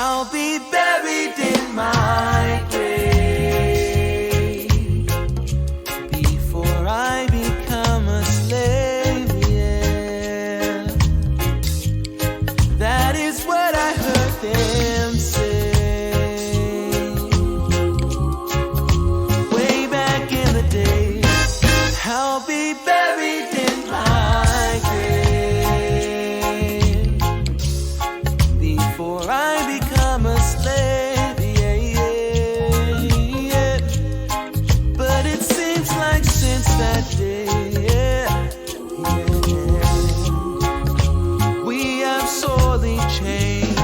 I'll be buried in my grave before I become a slave, yeah. That is what I heard them say way back in the day. I'll be buried in my grave before I become a slave, yeah, yeah. But it seems like since that day, yeah, we have sorely changed.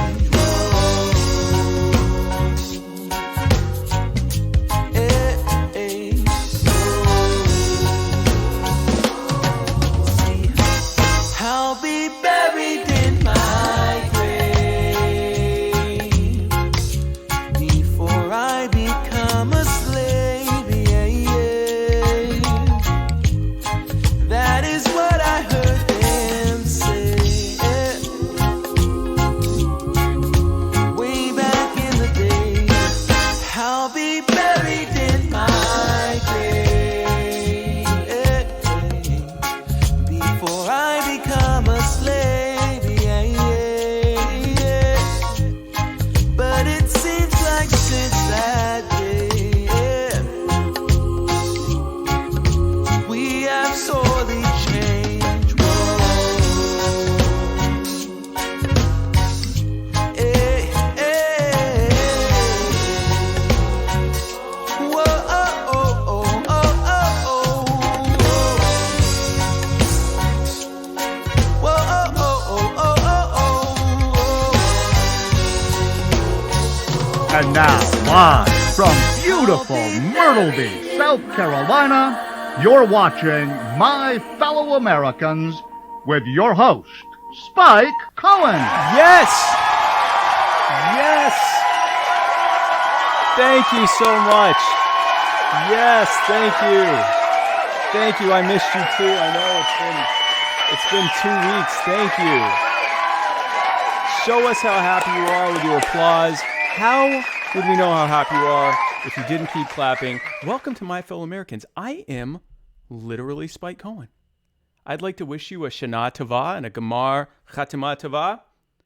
I'll be buried in my grave before I become a slave, yeah, yeah. That is what I heard them say, yeah. Way back in the day. I'll be buried in my grave, yeah, before I become a slave, yeah, yeah, yeah. But it seems like since that day, yeah, we have sorely changed. Whoa. Hey, hey. Whoa, oh, oh, oh, oh, oh, oh. Whoa, oh, oh, oh, oh, oh, And now, live from beautiful Myrtle Beach, South Carolina, you're watching My Fellow Americans with your host, Spike Cohen. Yes! Yes! Thank you so much. Yes, thank you. Thank you. I missed you too. I know it's been 2 weeks. Thank you. Show us how happy you are with your applause. How would we know how happy you are if you didn't keep clapping? Welcome to My Fellow Americans. I am literally Spike Cohen. I'd like to wish you a Shana Tovah and a Gemar Chatimah Tovah.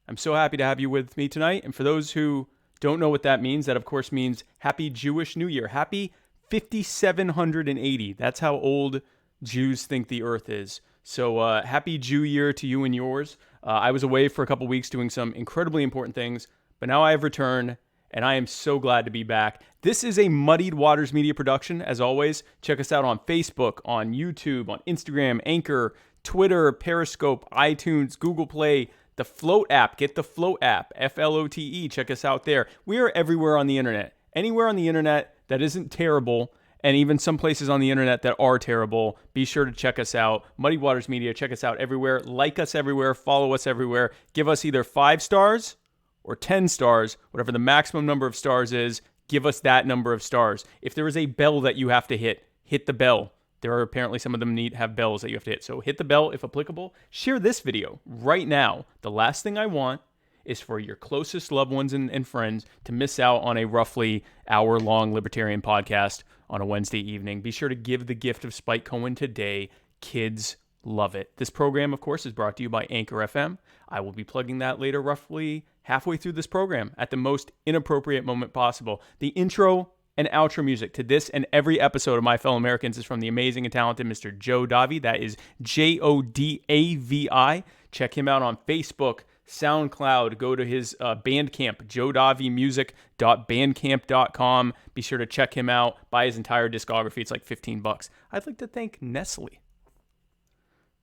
I'm so happy to have you with me tonight. And for those who don't know what that means, that of course means Happy Jewish New Year. Happy 5780. That's how old Jews think the earth is. So happy Jew year to you and yours. I was away for a couple weeks doing some incredibly important things, but now I have returned, and I am so glad to be back. This is a Muddied Waters Media production, as always. Check us out on Facebook, on YouTube, on Instagram, Anchor, Twitter, Periscope, iTunes, Google Play, the Float app. Get the Float app, Flote. Check us out there. We are everywhere on the internet. Anywhere on the internet that isn't terrible, and even some places on the internet that are terrible, be sure to check us out. Muddy Waters Media, check us out everywhere. Like us everywhere. Follow us everywhere. Give us either 5 stars or 10 stars, whatever the maximum number of stars is. Give us that number of stars. If there is a bell that you have to hit the bell. There are apparently some of them have bells that you have to hit. So hit the bell if applicable. Share this video right now. The last thing I want is for your closest loved ones and friends to miss out on a roughly hour-long libertarian podcast on a Wednesday evening. Be sure to give the gift of Spike Cohen today. Kids love it. This program, of course, is brought to you by Anchor FM. I will be plugging that later, roughly halfway through this program at the most inappropriate moment possible. The intro and outro music to this and every episode of My Fellow Americans is from the amazing and talented Mr. Joe Davi. That is Jodavi. Check him out on Facebook, SoundCloud. Go to his Bandcamp, jodavimusic.bandcamp.com. Be sure to check him out. Buy his entire discography. It's like $15. I'd like to thank Nestle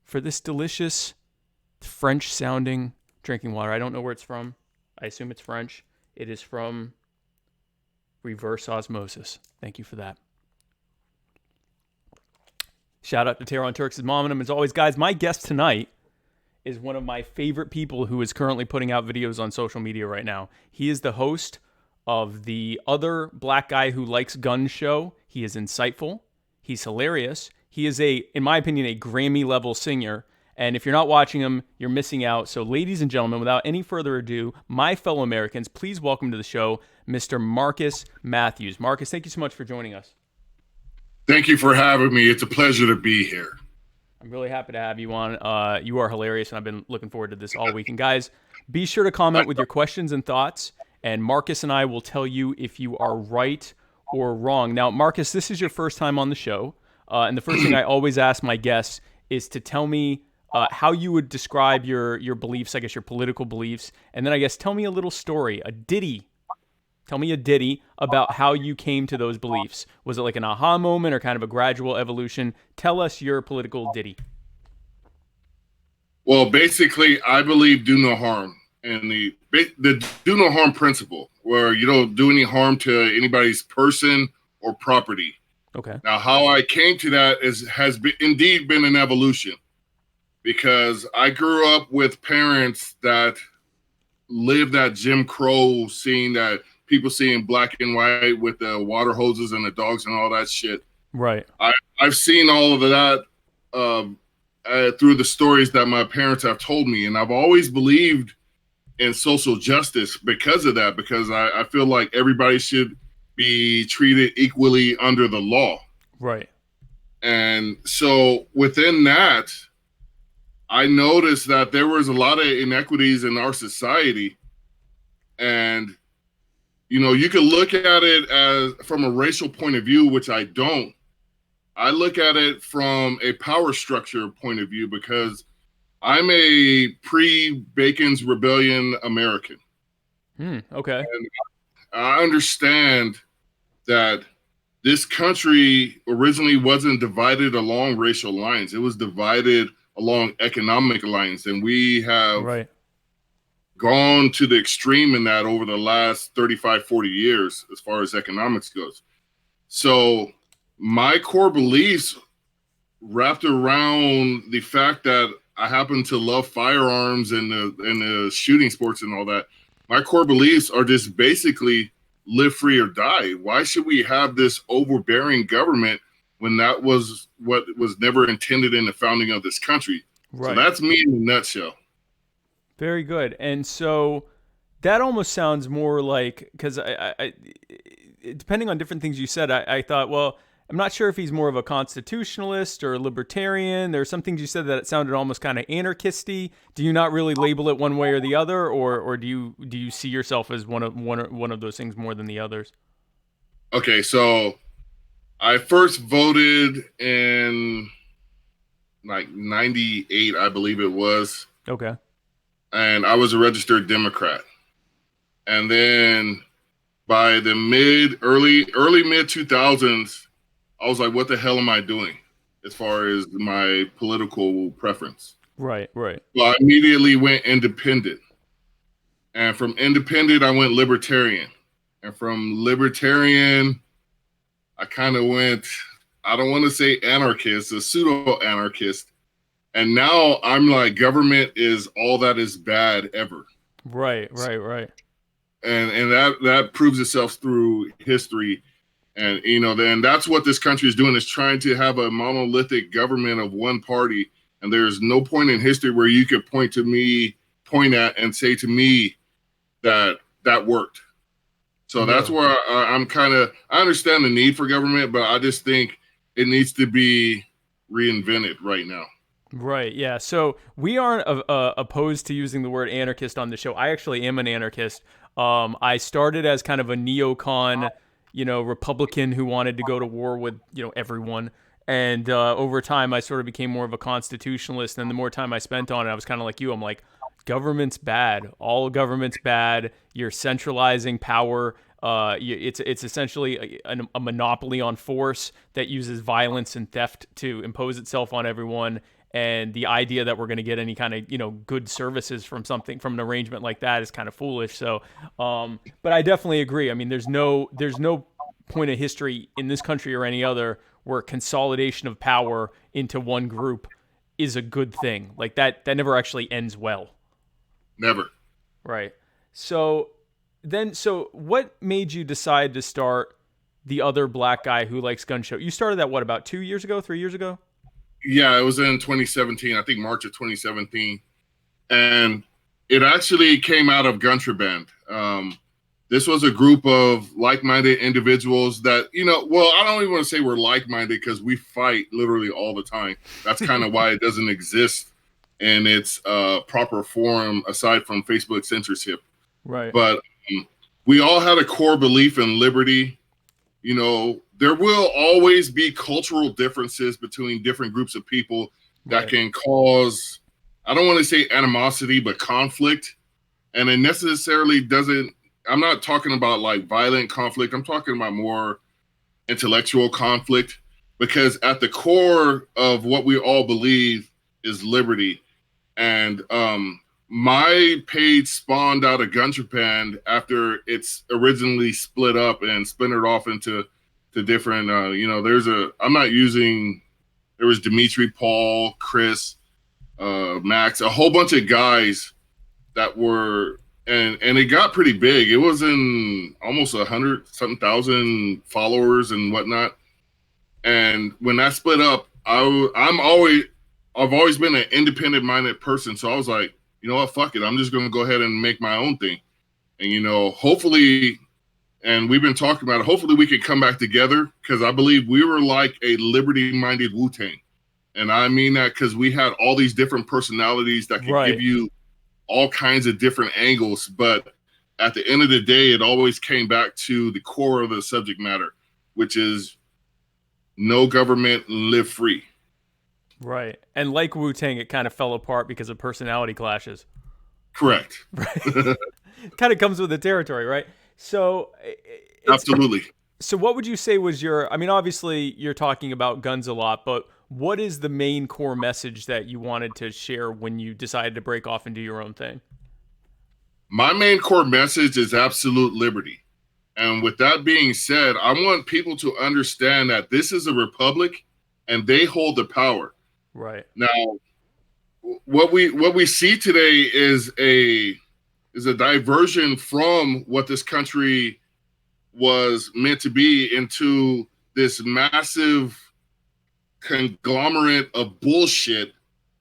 for this delicious French-sounding drinking water. I don't know where it's from. I assume it's French. It is from Reverse Osmosis. Thank you for that. Shout out to Tehran Turks' mom and him. As always, guys, my guest tonight is one of my favorite people who is currently putting out videos on social media right now. He is the host of the Other Black Guy Who Likes Guns show. He is insightful. He's hilarious. He is in my opinion, a Grammy-level singer. And if you're not watching them, you're missing out. So, ladies and gentlemen, without any further ado, my fellow Americans, please welcome to the show Mr. Marcus Matthews. Marcus, thank you so much for joining us. Thank you for having me. It's a pleasure to be here. I'm really happy to have you on. You are hilarious, and I've been looking forward to this all week. And guys, be sure to comment with your questions and thoughts, and Marcus and I will tell you if you are right or wrong. Now, Marcus, this is your first time on the show, and the first thing I always ask my guests is to tell me how you would describe your beliefs, I guess your political beliefs, and then I guess tell me a little story, a ditty. Tell me a ditty about how you came to those beliefs. Was it like an aha moment or kind of a gradual evolution? Tell us your political ditty. Well, basically, I believe do no harm, and the do no harm principle, where you don't do any harm to anybody's person or property. Okay. Now, how I came to that has indeed been an evolution, because I grew up with parents that lived that Jim Crow scene, that people seeing black and white with the water hoses and the dogs and all that shit. Right. I've seen all of that through the stories that my parents have told me, and I've always believed in social justice because of that, because I feel like everybody should be treated equally under the law. Right. And so within that, I noticed that there was a lot of inequities in our society, and you could look at it as from a racial point of view, which I don't. I look at it from a power structure point of view, because I'm a pre-Bacon's Rebellion American. Okay. And I understand that this country originally wasn't divided along racial lines. It was divided along economic lines. And we have gone to the extreme in that over the last 35, 40 years, as far as economics goes. So my core beliefs wrapped around the fact that I happen to love firearms and the shooting sports and all that. My core beliefs are just basically live free or die. Why should we have this overbearing government when that was what was never intended in the founding of this country? Right. So that's me in a nutshell. Very good. And so that almost sounds more like, because I depending on different things you said, I thought, well, I'm not sure if he's more of a constitutionalist or a libertarian. There are some things you said that it sounded almost kind of anarchisty. Do you not really label it one way or the other, or do you see yourself as one of those things more than the others? Okay, so I first voted in like 98, I believe it was. Okay. And I was a registered Democrat. And then by the early mid 2000s, I was like, what the hell am I doing as far as my political preference? Right. So I immediately went independent. And from independent, I went libertarian. And from libertarian, I kind of went, I don't want to say anarchist, a pseudo-anarchist. And now I'm like, government is all that is bad ever. Right. And that proves itself through history. And, then that's what this country is doing, is trying to have a monolithic government of one party. And there's no point in history where you could point at and say to me that worked. So that's where I'm I understand the need for government, but I just think it needs to be reinvented right now. Right. Yeah. So we aren't opposed to using the word anarchist on the show. I actually am an anarchist. I started as kind of a neocon, Republican who wanted to go to war with, everyone. And over time, I sort of became more of a constitutionalist. And the more time I spent on it, I was kind of like you. I'm like, government's bad. All government's bad. You're centralizing power. It's essentially a monopoly on force that uses violence and theft to impose itself on everyone. And the idea that we're going to get any kind of, good services from an arrangement like that is kind of foolish. So, but I definitely agree. I mean, there's no point of history in this country or any other where consolidation of power into one group is a good thing. Like that never actually ends well. Never. Right. So what made you decide to start The Other Black Guy Who Likes Gun Show? You started that, about 2 years ago, 3 years ago? Yeah, it was in 2017. I think March of 2017, and it actually came out of Guntraband. This was a group of like-minded individuals that, well, I don't even want to say we're like-minded because we fight literally all the time. That's kind of why it doesn't exist in its proper form aside from Facebook censorship. Right. But we all had a core belief in liberty. There will always be cultural differences between different groups of people that can cause, I don't want to say animosity, but conflict. And it necessarily doesn't, I'm not talking about like violent conflict. I'm talking about more intellectual conflict, because at the core of what we all believe is liberty. And my page spawned out of Guntrapand after it's originally split up and splintered off into different, there was Dimitri, Paul, Chris, Max, a whole bunch of guys that were, and it got pretty big. It was in almost 100-something thousand followers and whatnot. And when that split up, I've always been an independent-minded person. So I was like, you know what, fuck it. I'm just going to go ahead and make my own thing. And, hopefully, and we've been talking about it, hopefully we could come back together, because I believe we were like a liberty-minded Wu-Tang. And I mean that because we had all these different personalities that could give you all kinds of different angles. But at the end of the day, it always came back to the core of the subject matter, which is no government, live free. Right. And like Wu-Tang, it kind of fell apart because of personality clashes. Correct. Right. Kind of comes with the territory, right? So absolutely. So what would you say was obviously you're talking about guns a lot, but what is the main core message that you wanted to share when you decided to break off and do your own thing? My main core message is absolute liberty. And with that being said, I want people to understand that this is a republic and they hold the power. Right. Now, what we see today is a diversion from what this country was meant to be into this massive conglomerate of bullshit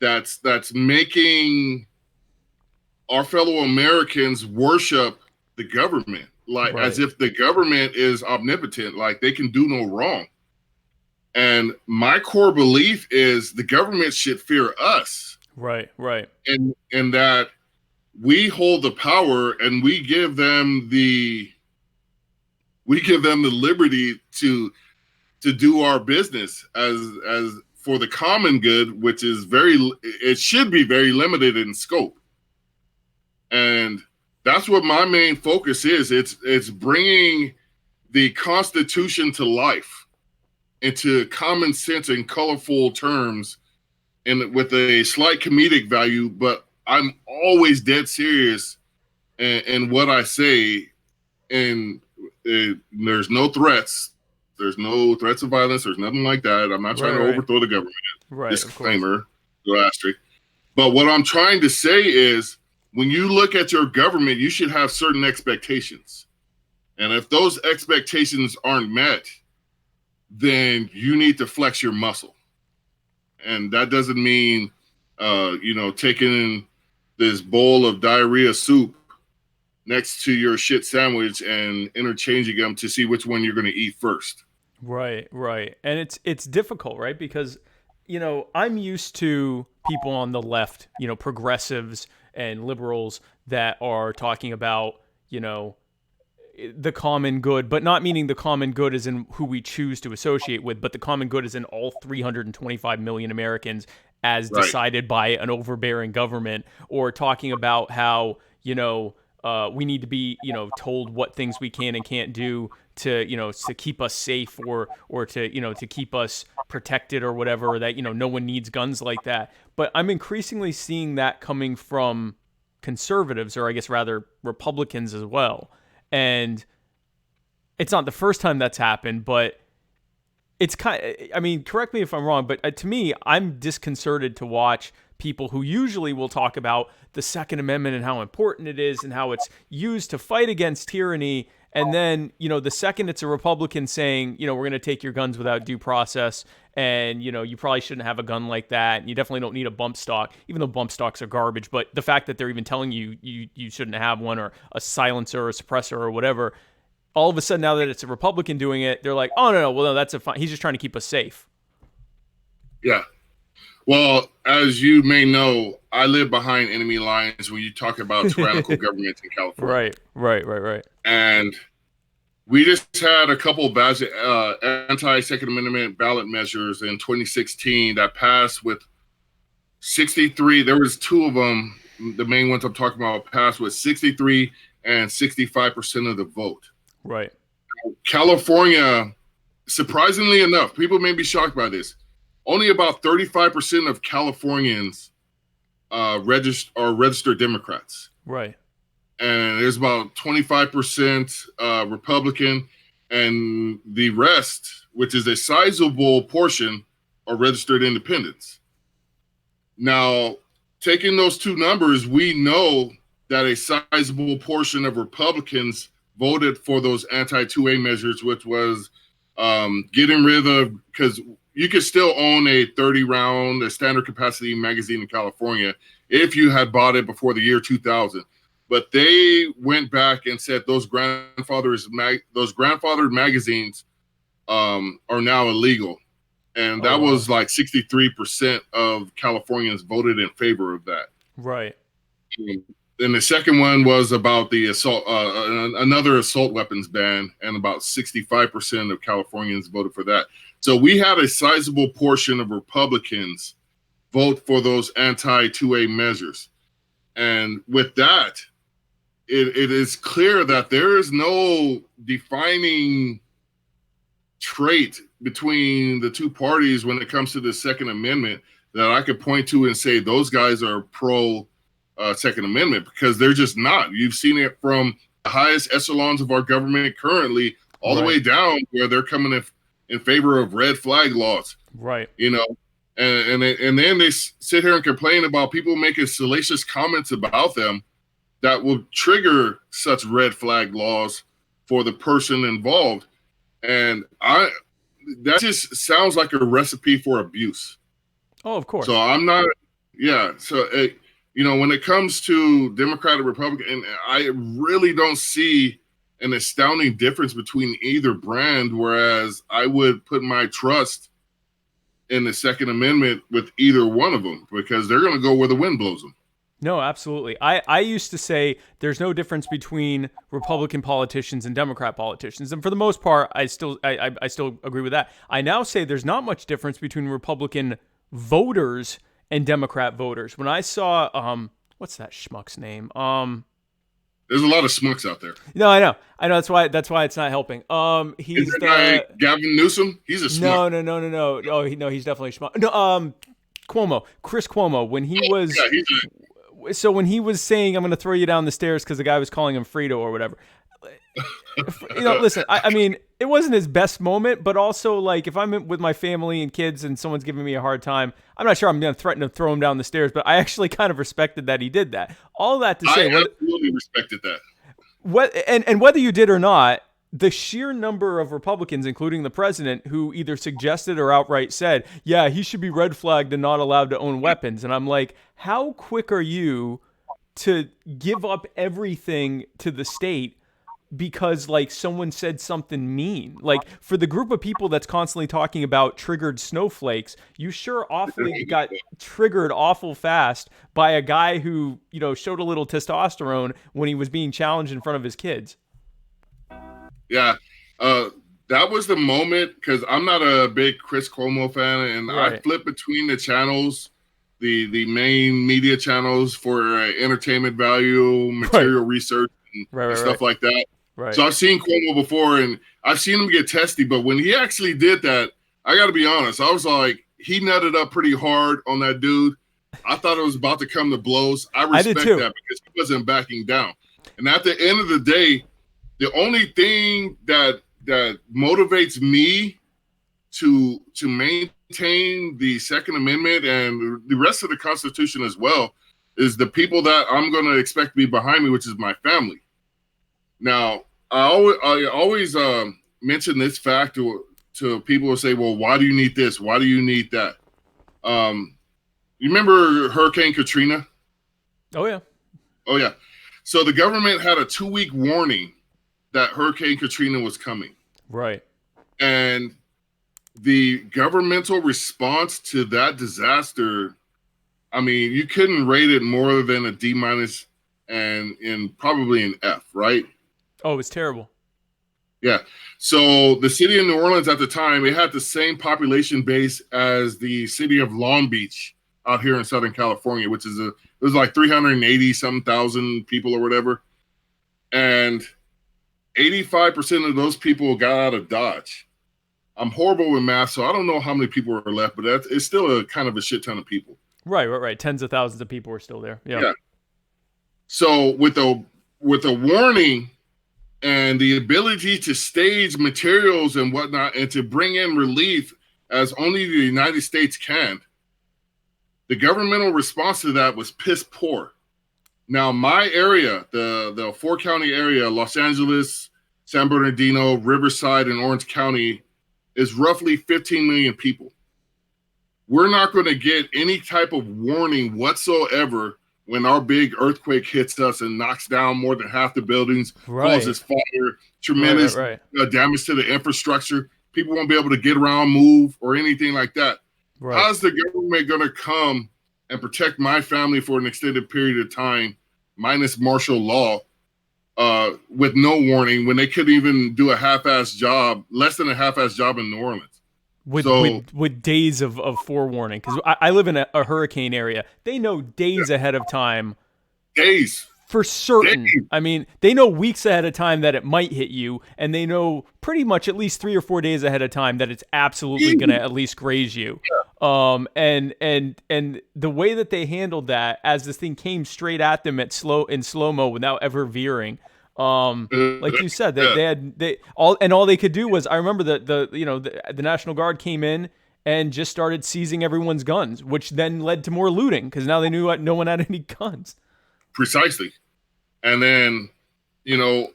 that's making our fellow Americans worship the government, like as if the government is omnipotent, like they can do no wrong. And my core belief is the government should fear us. Right. And that we hold the power and we give them the liberty to do our business as for the common good, which is it should be very limited in scope. And that's what my main focus is. It's bringing the Constitution to life into common sense and colorful terms, and with a slight comedic value, but I'm always dead serious in what I say. And there's no threats. There's no threats of violence. There's nothing like that. I'm not trying to overthrow the government. Right. Disclaimer, go asterisk. But what I'm trying to say is, when you look at your government, you should have certain expectations. And if those expectations aren't met, then you need to flex your muscle. And that doesn't mean, taking this bowl of diarrhea soup next to your shit sandwich and interchanging them to see which one you're going to eat first. Right. And it's difficult, right? Because, I'm used to people on the left, progressives and liberals that are talking about, the common good, but not meaning the common good as in who we choose to associate with, but the common good is in all 325 million Americans as decided by an overbearing government, or talking about how, we need to be, told what things we can and can't do to, to keep us safe or to, to keep us protected or whatever, or that, no one needs guns like that. But I'm increasingly seeing that coming from conservatives, or I guess rather Republicans as well. And it's not the first time that's happened, but it's correct me if I'm wrong, but to me, I'm disconcerted to watch people who usually will talk about the Second Amendment and how important it is and how it's used to fight against tyranny. And then, the second it's a Republican saying, we're going to take your guns without due process and you probably shouldn't have a gun like that, and you definitely don't need a bump stock, even though bump stocks are garbage. But the fact that they're even telling you shouldn't have one, or a silencer or a suppressor or whatever, all of a sudden now that it's a Republican doing it, they're like, oh no, well no, that's fine. He's just trying to keep us safe. Yeah. Well, as you may know, I live behind enemy lines when you talk about tyrannical governments in California. Right. And we just had a couple of anti-Second Amendment ballot measures in 2016 that passed with 63. There was two of them. The main ones I'm talking about passed with 63 and 65% of the vote. Right. California, surprisingly enough, people may be shocked by this. Only about 35% of Californians are registered Democrats. Right. And there's about 25% Republican, and the rest, which is a sizable portion, are registered independents. Now, taking those two numbers, we know that a sizable portion of Republicans voted for those anti-2A measures, which was getting rid of, because you could still own a 30-round, a standard capacity magazine in California if you had bought it before the year 2000. But they went back and said those grandfathered magazines are now illegal. And that was like 63% of Californians voted in favor of that. Right. And the second one was about the assault, another assault weapons ban, and about 65% of Californians voted for that. So we had a sizable portion of Republicans vote for those anti-2A measures. And with that, it is clear that there is no defining trait between the two parties when it comes to the Second Amendment that I could point to and say those guys are pro Second Amendment, because they're just not. You've seen it from the highest echelons of our government currently all the way down where they're coming in favor of red flag laws. Right. And then they sit here and complain about people making salacious comments about them that will trigger such red flag laws for the person involved. And that just sounds like a recipe for abuse. Oh, of course. So I'm not, yeah. So, when it comes to Democrat or Republican, I really don't see an astounding difference between either brand, whereas I would put my trust in the Second Amendment with either one of them, because they're going to go where the wind blows them. No, absolutely. I used to say there's no difference between Republican politicians and Democrat politicians, and for the most part, I still agree with that. I now say there's not much difference between Republican voters and Democrat voters. When I saw what's that schmuck's name? There's a lot of schmucks out there. No, I know. That's why it's not helping. He's the guy Gavin Newsom. He's a schmuck. No. Oh, he's definitely a schmuck. No, Chris Cuomo. When he was. So when he was saying, I'm going to throw you down the stairs because the guy was calling him Frito or whatever. Listen, I mean, it wasn't his best moment, but also, like, if I'm with my family and kids and someone's giving me a hard time, I'm not sure I'm going to threaten to throw him down the stairs, but I actually kind of respected that he did that. All that to say. I absolutely respected that. And whether you did or not, the sheer number of Republicans, including the president, who either suggested or outright said, yeah, he should be red flagged and not allowed to own weapons. And I'm like, how quick are you to give up everything to the state because, like, someone said something mean? Like, for the group of people that's constantly talking about triggered snowflakes, you sure awfully got triggered awful fast by a guy who, showed a little testosterone when he was being challenged in front of his kids. Yeah, that was the moment, because I'm not a big Chris Cuomo fan, and I flip between the channels, the main media channels for entertainment value, material research, and stuff like that. Right. So I've seen Cuomo before, and I've seen him get testy, but when he actually did that, I got to be honest, I was like, he nutted up pretty hard on that dude. I thought it was about to come to blows. I respect that, because he wasn't backing down. And at the end of the day, the only thing that motivates me to maintain the Second Amendment and the rest of the Constitution as well is the people that I'm going to expect to be behind me, which is my family. Now, I always mention this fact to to people who say, well, why do you need this? Why do you need that? You remember Hurricane Katrina? Oh, yeah. Oh, yeah. So the government had a 2-week warning that Hurricane Katrina was coming. Right. And the governmental response to that disaster, I mean, you couldn't rate it more than a D- and probably an F, right? Oh, it was terrible. Yeah. So the city of New Orleans at the time, it had the same population base as the city of Long Beach out here in Southern California, which is it was like 380 some thousand people or whatever. And 85% of those people got out of Dodge. I'm horrible with math, so I don't know how many people are left, but it's still a kind of a shit ton of people. Right. Tens of thousands of people were still there. Yeah. So with a warning and the ability to stage materials and whatnot and to bring in relief as only the United States can, the governmental response to that was piss poor. Now, my area, the 4-county area, Los Angeles, San Bernardino, Riverside, and Orange County, is roughly 15 million people. We're not going to get any type of warning whatsoever when our big earthquake hits us and knocks down more than half the buildings, causes fire, tremendous damage to the infrastructure. People won't be able to get around, move, or anything like that. Right. How's the government going to come and protect my family for an extended period of time, minus martial law, with no warning, when they couldn't even do a half-ass job, less than a half-ass job in New Orleans? With days of forewarning, because I live in a hurricane area. They know days ahead of time. Days. For certain. Days. I mean, they know weeks ahead of time that it might hit you, and they know pretty much at least 3 or 4 days ahead of time that it's absolutely going to at least graze you. Yeah. And the way that they handled that, as this thing came straight at them in slow-mo without ever veering. Like you said, all they could do was, I remember the National Guard came in and just started seizing everyone's guns, which then led to more looting because now they knew no one had any guns. Precisely. And then,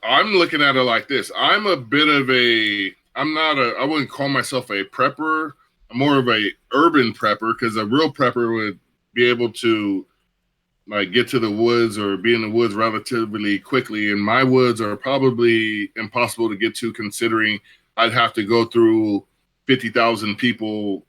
I'm looking at it like this. I'm a bit of I wouldn't call myself a prepper. I'm more of a urban prepper, because a real prepper would be able to like get to the woods or be in the woods relatively quickly. And my woods are probably impossible to get to, considering I'd have to go through 50,000 people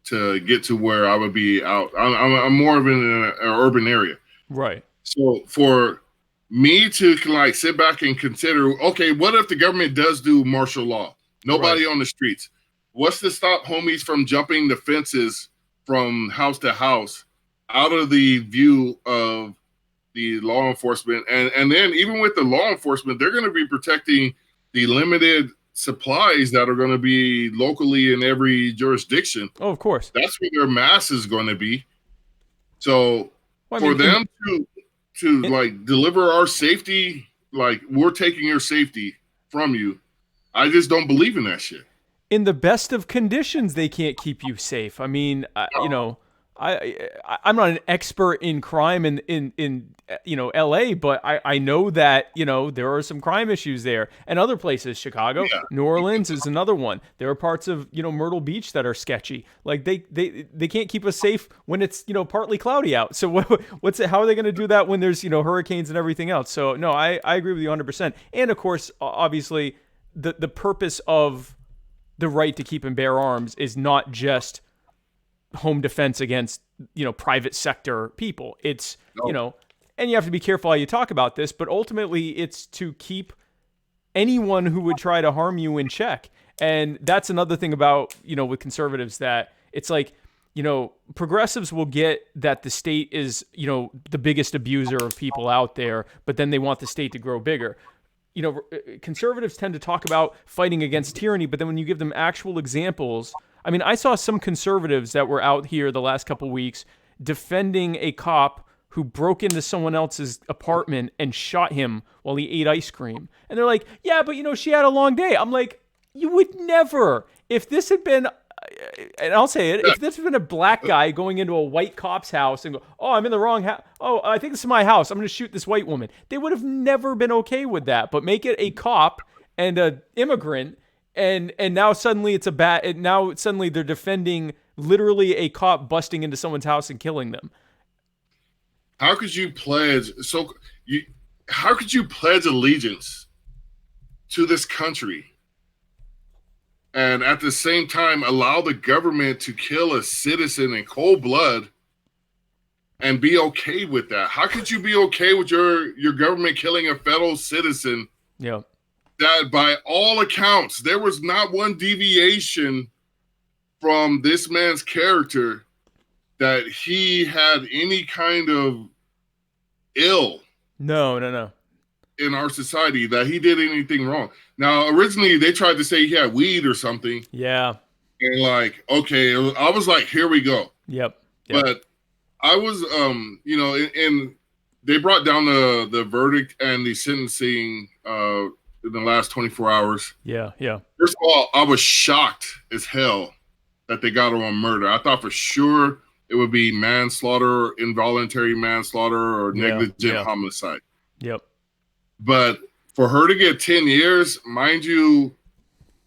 to get to where I would be out. I'm more of in an urban area. Right. So for me to like sit back and consider, okay, what if the government does do martial law? Nobody on the streets. What's to stop homies from jumping the fences from house to house, out of the view of the law enforcement? And then even with the law enforcement, they're going to be protecting the limited supplies that are going to be locally in every jurisdiction. Oh, of course. That's where their mass is going to be. So them to like deliver our safety, like we're taking your safety from you, I just don't believe in that shit. In the best of conditions, they can't keep you safe. I mean, I'm not an expert in crime in LA, but I know that, there are some crime issues there, and other places, Chicago, New Orleans is another one. There are parts of, Myrtle Beach that are sketchy. Like they can't keep us safe when it's, partly cloudy out. So how are they going to do that when there's, hurricanes and everything else? So no, I agree with you 100%. And of course, obviously the purpose of the right to keep and bear arms is not and private sector people. It's, and you have to be careful how you talk about this, but ultimately it's to keep anyone who would try to harm you in check. And that's another thing about, with conservatives, that it's like, progressives will get that the state is, the biggest abuser of people out there, but then they want the state to grow bigger. Conservatives tend to talk about fighting against tyranny, but then when you give them actual examples, I mean, I saw some conservatives that were out here the last couple of weeks defending a cop who broke into someone else's apartment and shot him while he ate ice cream. And they're like, yeah, but she had a long day. I'm like, you would never. If this had been, and I'll say it, if this had been a black guy going into a white cop's house and go, oh, I'm in the wrong house. Oh, I think this is my house. I'm going to shoot this white woman. They would have never been okay with that. But make it a cop and an immigrant, And now suddenly it's now suddenly they're defending literally a cop busting into someone's house and killing them. How could you pledge how could you pledge allegiance to this country and at the same time allow the government to kill a citizen in cold blood and be okay with that? How could you be okay with your government killing a fellow citizen? Yeah. That by all accounts, there was not one deviation from this man's character that he had any kind of ill. No. In our society, that he did anything wrong. Now, originally they tried to say he had weed or something. Yeah. And like, okay, I was like, here we go. Yep. But I was, and they brought down the verdict and the sentencing in the last 24 hours. Yeah. First of all, I was shocked as hell that they got him on murder. I thought for sure it would be manslaughter, involuntary manslaughter, or negligent homicide. Yep. But for her to get 10 years, mind you,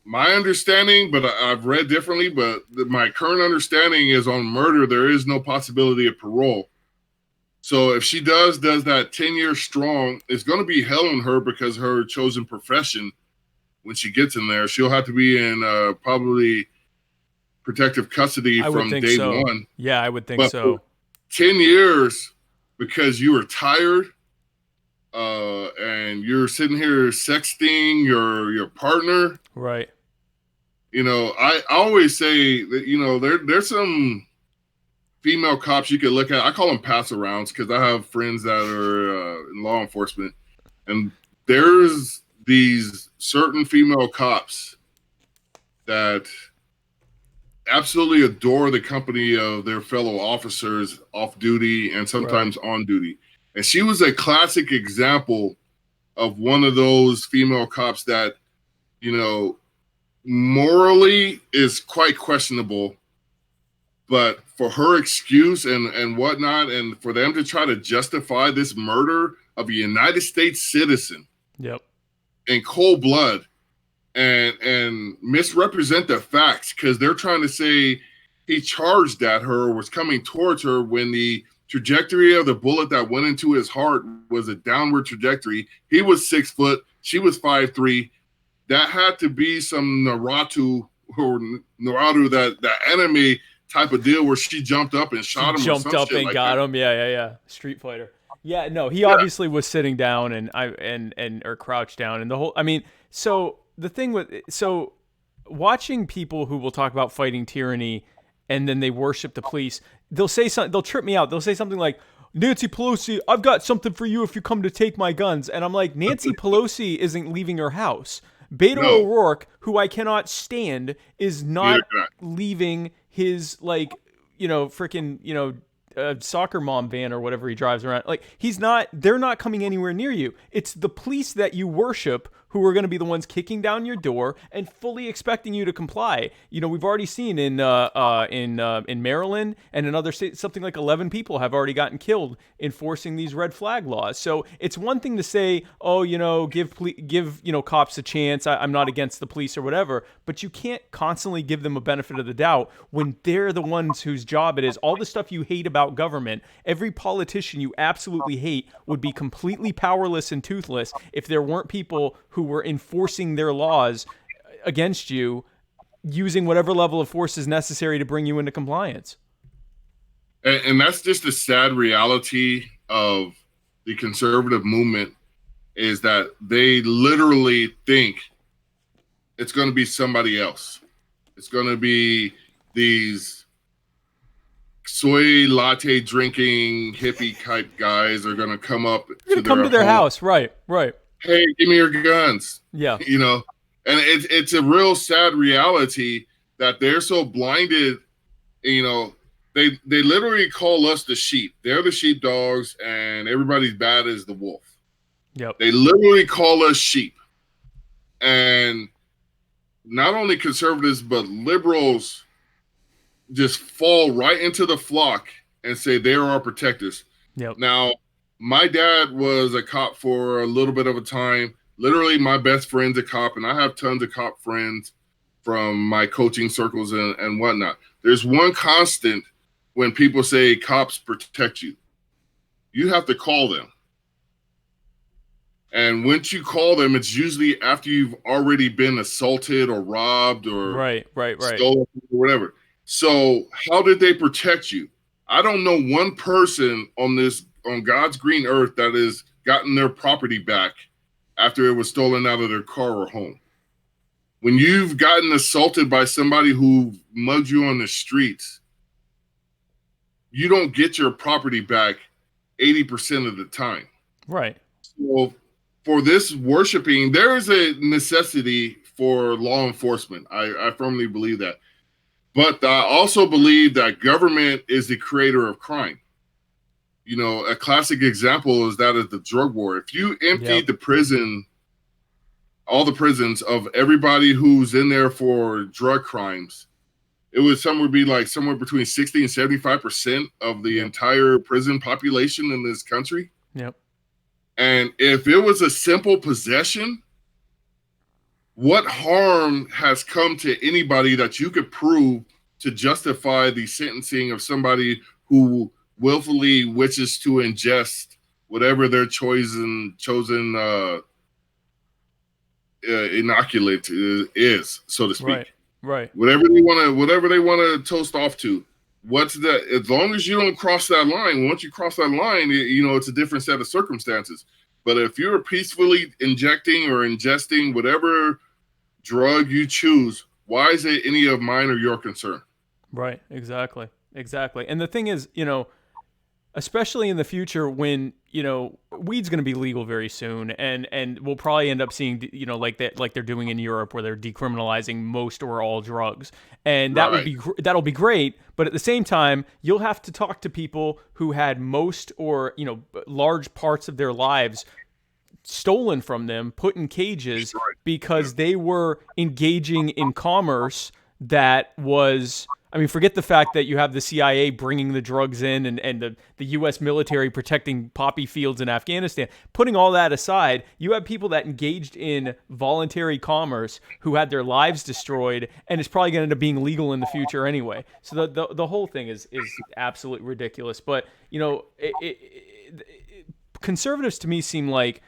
my understanding, but I've read differently, but my current understanding is on murder, there is no possibility of parole. So if she does that 10 years strong, it's going to be hell on her because her chosen profession, when she gets in there, she'll have to be in probably protective custody from day one. Yeah, I would think so. 10 years because you were tired and you're sitting here sexting your partner. Right. You know, I always say that, you know, there's some female cops you could look at. I call them pass-arounds because I have friends that are in law enforcement. And there's these certain female cops that absolutely adore the company of their fellow officers off duty and sometimes on duty. And she was a classic example of one of those female cops that, you know, morally is quite questionable, but for her excuse and whatnot, and for them to try to justify this murder of a United States citizen in cold blood and misrepresent the facts, because they're trying to say he charged at her, was coming towards her when the trajectory of the bullet that went into his heart was a downward trajectory. He was 6 foot, she was 5'3". That had to be some Naruto, that anime type of deal where she jumped up and shot him. Jumped up and got him. Yeah. Street Fighter. Yeah, no, he obviously was sitting down or crouched down, and the whole. I mean, so the thing so watching people who will talk about fighting tyranny, and then they worship the police. They'll say something. They'll trip me out. They'll say something like, Nancy Pelosi, I've got something for you if you come to take my guns. And I'm like, Nancy Pelosi isn't leaving her house. Beto O'Rourke, who I cannot stand, is not leaving his, like, you know, freaking, you know, soccer mom van or whatever he drives around. Like, they're not coming anywhere near you. It's the police that you worship who are going to be the ones kicking down your door and fully expecting you to comply. You know, we've already seen in Maryland and in other states, something like 11 people have already gotten killed enforcing these red flag laws. So it's one thing to say, oh, you know, give you know, cops a chance. I'm not against the police or whatever, but you can't constantly give them a benefit of the doubt when they're the ones whose job it is. All the stuff you hate about government, every politician you absolutely hate would be completely powerless and toothless if there weren't people who were enforcing their laws against you, using whatever level of force is necessary to bring you into compliance. And that's just the sad reality of the conservative movement, is that they literally think it's going to be somebody else. It's going to be these soy latte drinking hippie type guys are going to come up to their house. Right. Hey, give me your guns. Yeah. You know, and it's a real sad reality that they're so blinded. You know, they literally call us the sheep. They're the sheepdogs, and everybody's bad as the wolf. Yep. They literally call us sheep. And not only conservatives, but liberals just fall right into the flock and say they are our protectors. Yep. Now, my dad was a cop for a little bit of a time. Literally, my best friend's a cop, and I have tons of cop friends. my coaching circles and whatnot. There's one constant when people say cops protect you. You have to call them. And once you call them, it's usually after you've already been assaulted or robbed or right. stolen or whatever. So how did they protect you? I don't know one person on God's green earth that has gotten their property back after it was stolen out of their car or home. When you've gotten assaulted by somebody who mugged you on the streets, you don't get your property back 80% of the time. Right. So for this worshiping, there is a necessity for law enforcement. I firmly believe that. But I also believe that government is the creator of crime. You know, a classic example is that of the drug war. If you emptied the prison, all the prisons of everybody who's in there for drug crimes, it would somewhere between 60 and 75% of the entire prison population in this country. Yep. And if it was a simple possession, what harm has come to anybody that you could prove to justify the sentencing of somebody who willfully wishes to ingest whatever their chosen inoculate is, so to speak. Right. Whatever they want to toast off to. What's that? As long as you don't cross that line, once you cross that line, it's a different set of circumstances. But if you're peacefully injecting or ingesting whatever drug you choose, why is it any of mine or your concern? Right. Exactly. And the thing is, especially in the future when, weed's going to be legal very soon, and we'll probably end up seeing, like they're doing in Europe, where they're decriminalizing most or all drugs. And that'll be great. But at the same time, you'll have to talk to people who had most or, large parts of their lives stolen from them, put in cages because they were engaging in commerce that was, forget the fact that you have the CIA bringing the drugs in and the U.S. military protecting poppy fields in Afghanistan. Putting all that aside, you have people that engaged in voluntary commerce who had their lives destroyed, and it's probably going to end up being legal in the future anyway. So the whole thing is absolutely ridiculous. But, conservatives to me seem like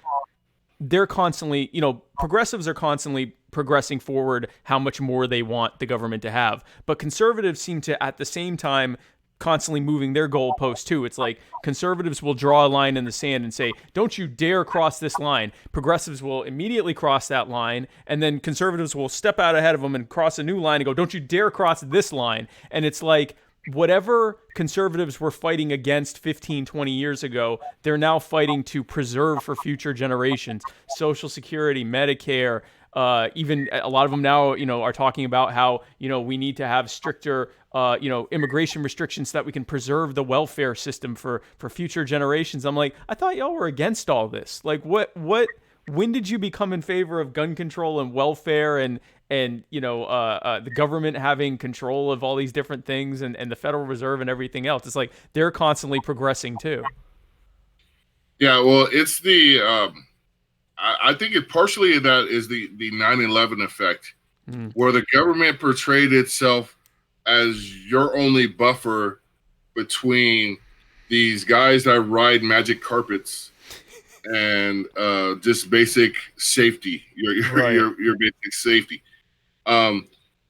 they're constantly, progressives are constantly progressing forward how much more they want the government to have. But conservatives seem to, at the same time, constantly moving their goalposts too. It's like conservatives will draw a line in the sand and say, don't you dare cross this line. Progressives will immediately cross that line, and then conservatives will step out ahead of them and cross a new line and go, don't you dare cross this line. And it's like, whatever conservatives were fighting against 15, 20 years ago, they're now fighting to preserve for future generations. Social Security, Medicare, even a lot of them now, are talking about how, we need to have stricter, immigration restrictions so that we can preserve the welfare system for future generations. I'm like, I thought y'all were against all this. Like, when did you become in favor of gun control and welfare and the government having control of all these different things and the Federal Reserve and everything else? It's like they're constantly progressing too. Yeah, well, it's the I think it partially that is the 9/11 effect, where the government portrayed itself as your only buffer between these guys that ride magic carpets and just basic safety, your basic safety.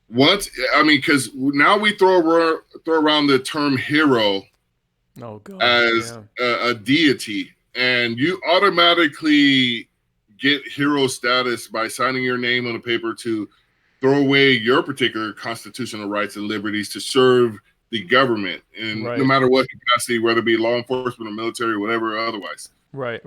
Because now we throw around the term hero as a deity, and you automatically get hero status by signing your name on a paper to throw away your particular constitutional rights and liberties to serve the government, and no matter what capacity, whether it be law enforcement or military or whatever otherwise. Right.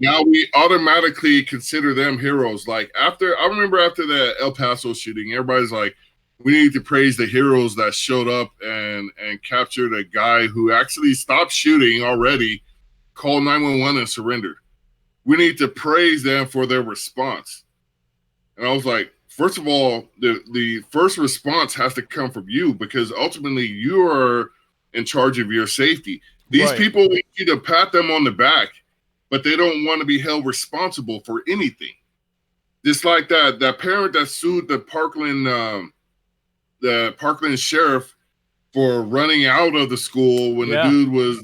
Now we automatically consider them heroes. Like I remember after the El Paso shooting, everybody's like, we need to praise the heroes that showed up and captured a guy who actually stopped shooting already, called 911 and surrendered. We need to praise them for their response. And I was like, first of all, the first response has to come from you, because ultimately you are in charge of your safety. These people want you to pat them on the back, but they don't want to be held responsible for anything. Just like that parent that sued the Parkland the Parkland sheriff for running out of the school when the dude was,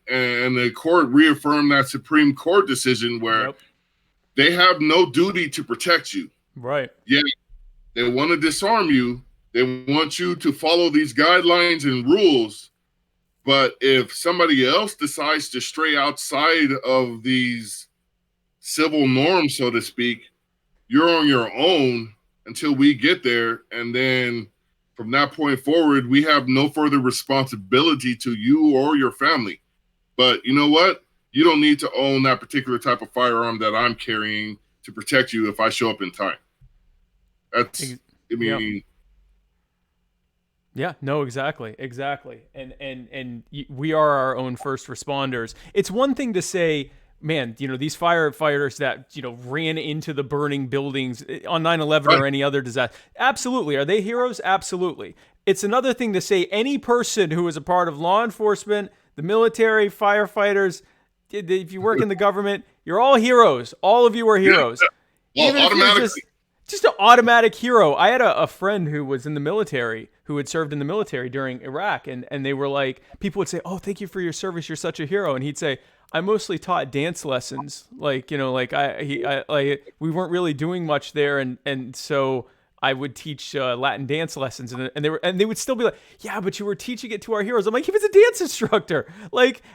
and the court reaffirmed that Supreme Court decision where they have no duty to protect you. Right. Yeah. They want to disarm you. They want you to follow these guidelines and rules. But if somebody else decides to stray outside of these civil norms, so to speak, you're on your own until we get there. And then from that point forward, we have no further responsibility to you or your family. But you know what? You don't need to own that particular type of firearm that I'm carrying to protect you if I show up in time. That's, I mean... Yeah, no, exactly. And we are our own first responders. It's one thing to say, man, these firefighters that, ran into the burning buildings on 9/11 or any other disaster. Absolutely. Are they heroes? Absolutely. It's another thing to say any person who is a part of law enforcement, the military, firefighters, if you work in the government, you're all heroes. All of you are heroes. Yeah. Well, automatically. Just an automatic hero. I had a friend who was in the military, who had served in the military during Iraq, and they were like, people would say, "Oh, thank you for your service. You're such a hero." And he'd say, "I mostly taught dance lessons. We weren't really doing much there, and so I would teach Latin dance lessons." And they would still be like, "Yeah, but you were teaching it to our heroes." I'm like, he was a dance instructor.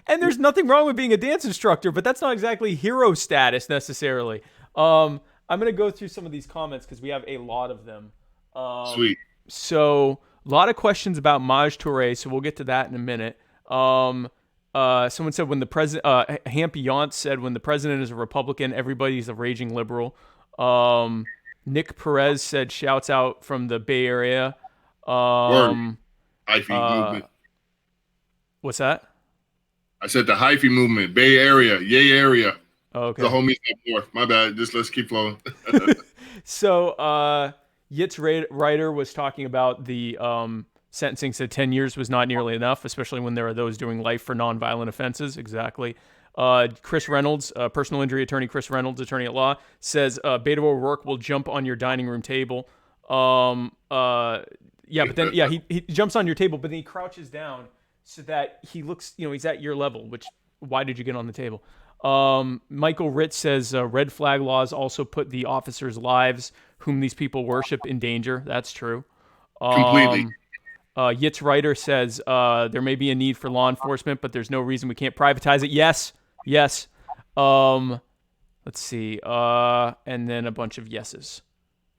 And there's nothing wrong with being a dance instructor, but that's not exactly hero status necessarily. I'm going to go through some of these comments because we have a lot of them. Sweet. So a lot of questions about Maj Touré, so we'll get to that in a minute. Someone said when the president, Hampy Yont said when the president is a Republican, everybody's a raging liberal. Nick Perez said shouts out from the Bay Area. Hyphy movement. What's that? I said the hyphy movement, Bay Area, yay area. Okay. The homies up north. My bad. Just let's keep flowing. So, Yitz Ryder was talking about the sentencing, said 10 years was not nearly enough, especially when there are those doing life for nonviolent offenses. Exactly. Chris Reynolds, personal injury attorney Chris Reynolds, attorney at law, says Beto O'Rourke will jump on your dining room table. But then he jumps on your table, but then he crouches down so that he looks, he's at your level. Which, why did you get on the table? Michael Ritz says red flag laws also put the officers' lives, whom these people worship, in danger. That's true. Completely. Yitz Ryder says there may be a need for law enforcement, but there's no reason we can't privatize it. Yes. Let's see. And then a bunch of yeses.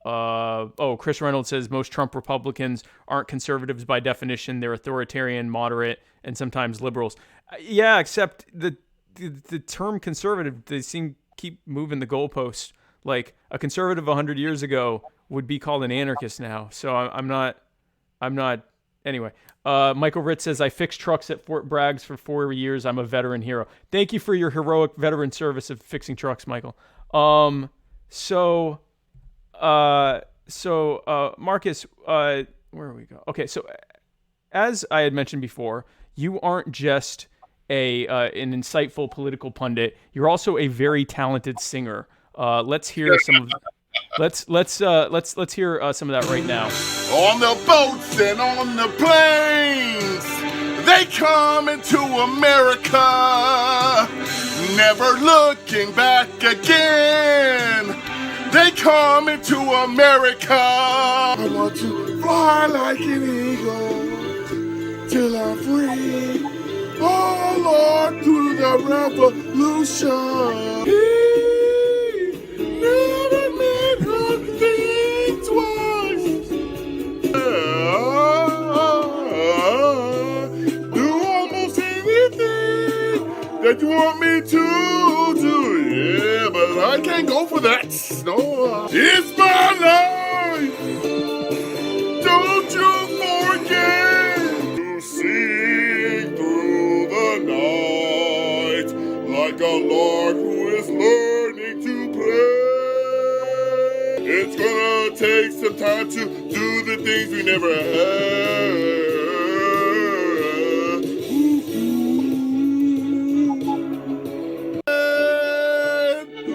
Chris Reynolds says most Trump Republicans aren't conservatives by definition. They're authoritarian, moderate, and sometimes liberals. Yeah, except the term conservative, they keep moving the goalposts. Like a conservative 100 years ago would be called an anarchist now. So I'm not. Anyway, Michael Ritz says, I fixed trucks at Fort Bragg for 4 years. I'm a veteran hero. Thank you for your heroic veteran service of fixing trucks, Michael. Marcus, where are we go? Okay. So as I had mentioned before, you aren't just an insightful political pundit. You're also a very talented singer. Let's hear some of. Let's hear some of that right now. On the boats and on the planes, they come into America, never looking back again. They come into America. I want to fly like an eagle till I'm free. Oh Lord, through the revolution. He never made her think twice. Do almost anything that you want me to do. Yeah, but I can't go for that. No, it's my life. Don't you forget to sing through the night like a lark who is learning to play. It's gonna take some time to do the things we never had.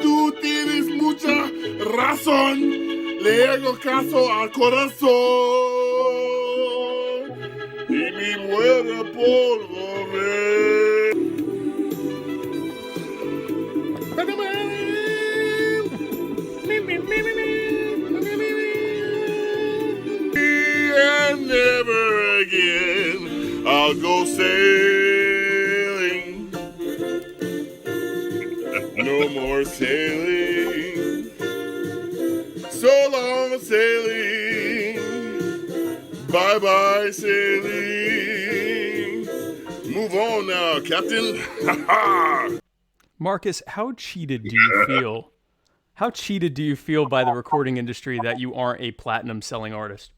Tú tienes mucha razón. Le hago caso al corazón. no more sailing. So long sailing. Bye-bye sailing. Move on now, Captain. Marcus, how cheated do you feel? How cheated do you feel by the recording industry that you aren't a platinum selling artist?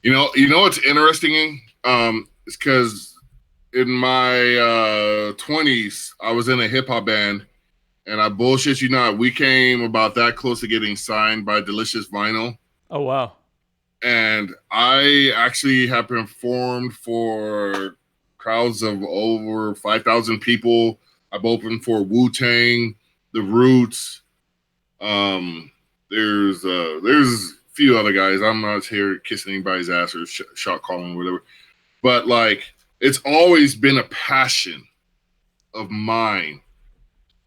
You know what's interesting? It's because in my 20s, I was in a hip hop band, and I bullshit you not, we came about that close to getting signed by Delicious Vinyl. Oh, wow. And I actually have performed for crowds of over 5,000 people. I've opened for Wu-Tang, The Roots. There's a few other guys. I'm not here kissing anybody's ass or shot calling or whatever. But like, it's always been a passion of mine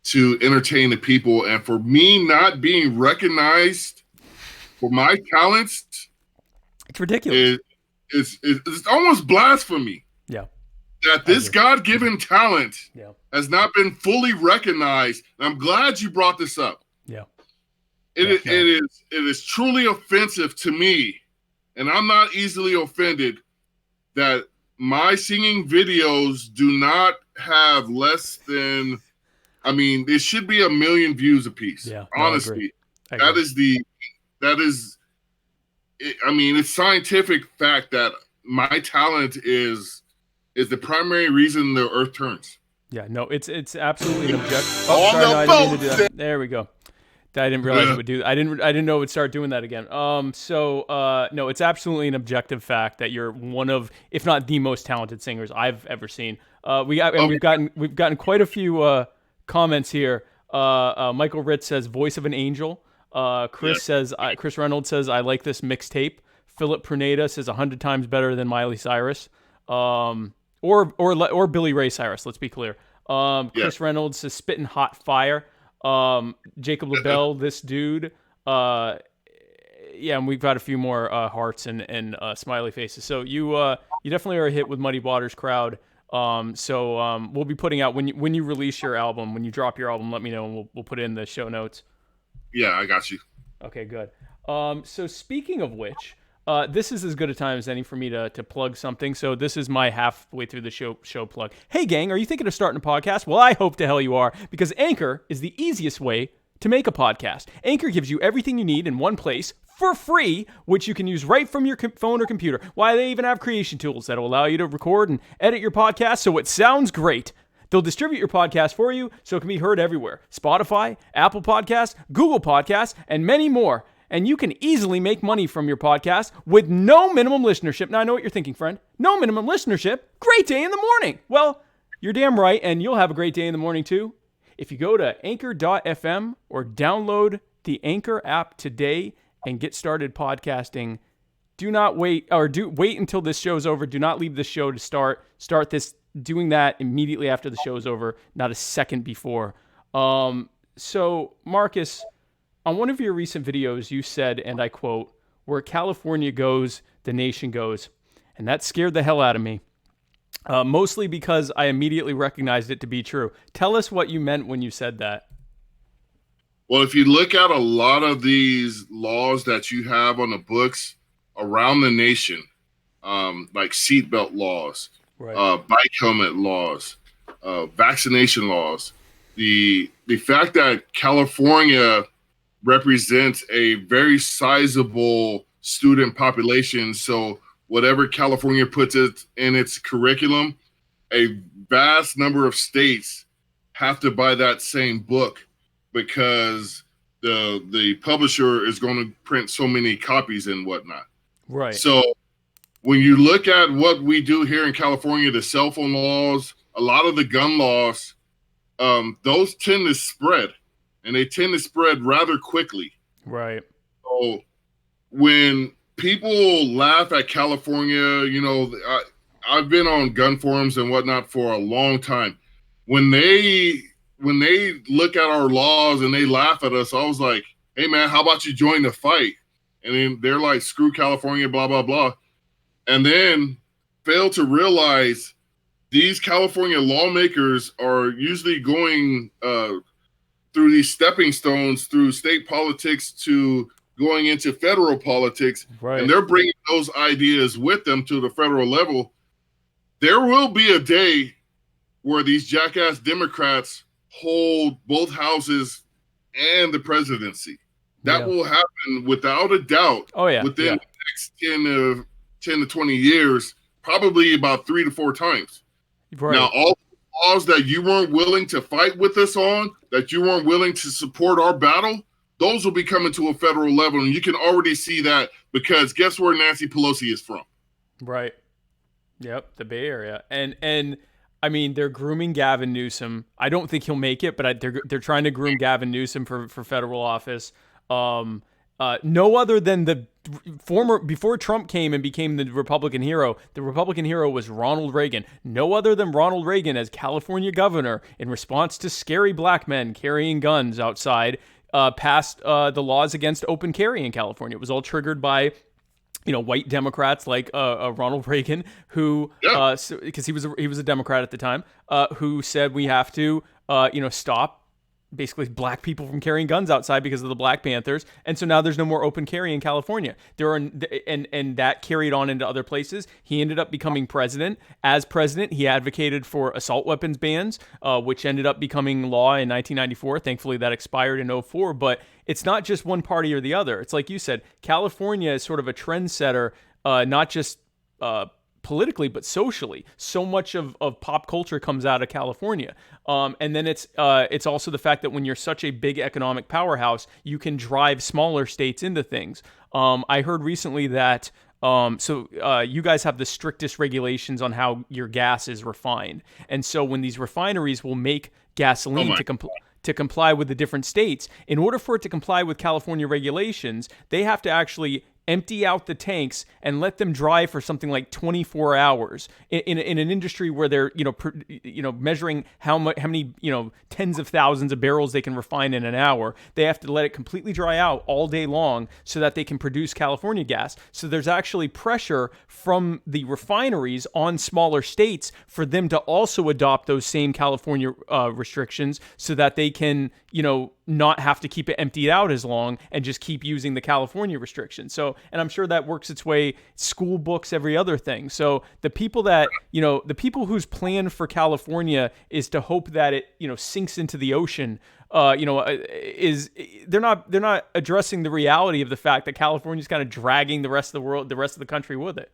to entertain the people. And for me not being recognized for my talents, it's ridiculous. It's almost blasphemy. Yeah. That this God-given talent yeah. has not been fully recognized. And I'm glad you brought this up. Yeah. It is truly offensive to me, and I'm not easily offended, that my singing videos do not have less than, I mean, it should be 1 million views a piece. Yeah, honestly, I agree. I mean, it's scientific fact that my talent is the primary reason the earth turns. Yeah, no, it's absolutely an object. Oh, sorry, no, I didn't mean to do that. There we go. I didn't realize it would do that. I didn't know it would start doing that again. No, it's absolutely an objective fact that you're one of, if not the most talented singers I've ever seen. We've gotten quite a few comments here. Michael Ritz says voice of an angel. Chris Reynolds says I like this mixtape. Philip Pruneda says 100 times better than Miley Cyrus. Or Billy Ray Cyrus. Let's be clear. Chris Reynolds says spitting hot fire. Jacob LaBelle, this dude. And we've got a few more hearts and smiley faces. So you definitely are a hit with Muddy Waters crowd. We'll be putting out when you release your album, when you drop your album, let me know and we'll put it in the show notes. Yeah, I got you. Okay, good. So speaking of which, this is as good a time as any for me to plug something. So this is my halfway through the show plug. Hey, gang, are you thinking of starting a podcast? Well, I hope to hell you are, because Anchor is the easiest way to make a podcast. Anchor gives you everything you need in one place for free, which you can use right from your phone or computer. Why, they even have creation tools that will allow you to record and edit your podcast so it sounds great. They'll distribute your podcast for you so it can be heard everywhere. Spotify, Apple Podcasts, Google Podcasts, and many more. And you can easily make money from your podcast with no minimum listenership. Now, I know what you're thinking, friend. No minimum listenership? Great day in the morning. Well, you're damn right, and you'll have a great day in the morning, too. If you go to anchor.fm or download the Anchor app today and get started podcasting, do not wait, or wait until this show's over. Do not leave the show to start. Start doing that immediately after the show's over, not a second before. So, Marcus, on one of your recent videos, you said, and I quote, "Where California goes, the nation goes." And that scared the hell out of me, mostly because I immediately recognized it to be true. Tell us what you meant when you said that. Well, if you look at a lot of these laws that you have on the books around the nation, like seatbelt laws, right, bike helmet laws, vaccination laws, the fact that California represents a very sizable student population. So whatever California puts it in its curriculum, a vast number of states have to buy that same book because the publisher is going to print so many copies and whatnot. Right. So when you look at what we do here in California, the cell phone laws, a lot of the gun laws, those tend to spread. And they tend to spread rather quickly. Right. So when people laugh at California, I've been on gun forums and whatnot for a long time. When they look at our laws and they laugh at us, I was like, hey, man, how about you join the fight? And then they're like, screw California, blah, blah, blah. And then fail to realize these California lawmakers are usually going through these stepping stones, through state politics to going into federal politics, Right. and they're bringing those ideas with them to the federal level. There will be a day where these jackass Democrats hold both houses and the presidency. That will happen without a doubt. Oh, yeah. Within the next 10 to 20 years, probably about 3 to 4 times. Right. Now, all the laws that you weren't willing to fight with us on, that you weren't willing to support our battle, those will be coming to a federal level. And you can already see that because guess where Nancy Pelosi is from? Right. Yep, the Bay Area. And I mean, they're grooming Gavin Newsom. I don't think he'll make it, but they're trying to groom Gavin Newsom for federal office. No other than the former, before Trump came and became the Republican hero was Ronald Reagan. No other than Ronald Reagan as California governor, in response to scary black men carrying guns outside, passed the laws against open carry in California. It was all triggered by white Democrats like Ronald Reagan, who because he was a Democrat at the time, who said we have to stop basically black people from carrying guns outside because of the Black Panthers. And so now there's no more open carry in California. And that carried on into other places. He ended up becoming president. As president, he advocated for assault weapons bans, which ended up becoming law in 1994. Thankfully, that expired in 2004. But it's not just one party or the other. It's like you said, California is sort of a trendsetter, not just politically, but socially. So much of pop culture comes out of California. And then it's also the fact that when you're such a big economic powerhouse, you can drive smaller states into things. I heard recently that you guys have the strictest regulations on how your gas is refined. And so when these refineries will make gasoline to comply with the different states, in order for it to comply with California regulations, they have to actually empty out the tanks and let them dry for something like 24 hours in an industry where they're measuring how many tens of thousands of barrels they can refine in an hour. They have to let it completely dry out all day long so that they can produce California gas. So there's actually pressure from the refineries on smaller states for them to also adopt those same California restrictions so that they can not have to keep it emptied out as long and just keep using the California restrictions. So, and I'm sure that works its way, school books, every other thing. So the people that, the people whose plan for California is to hope that it, sinks into the ocean, is they're not addressing the reality of the fact that California's kind of dragging the rest of the world, the rest of the country with it.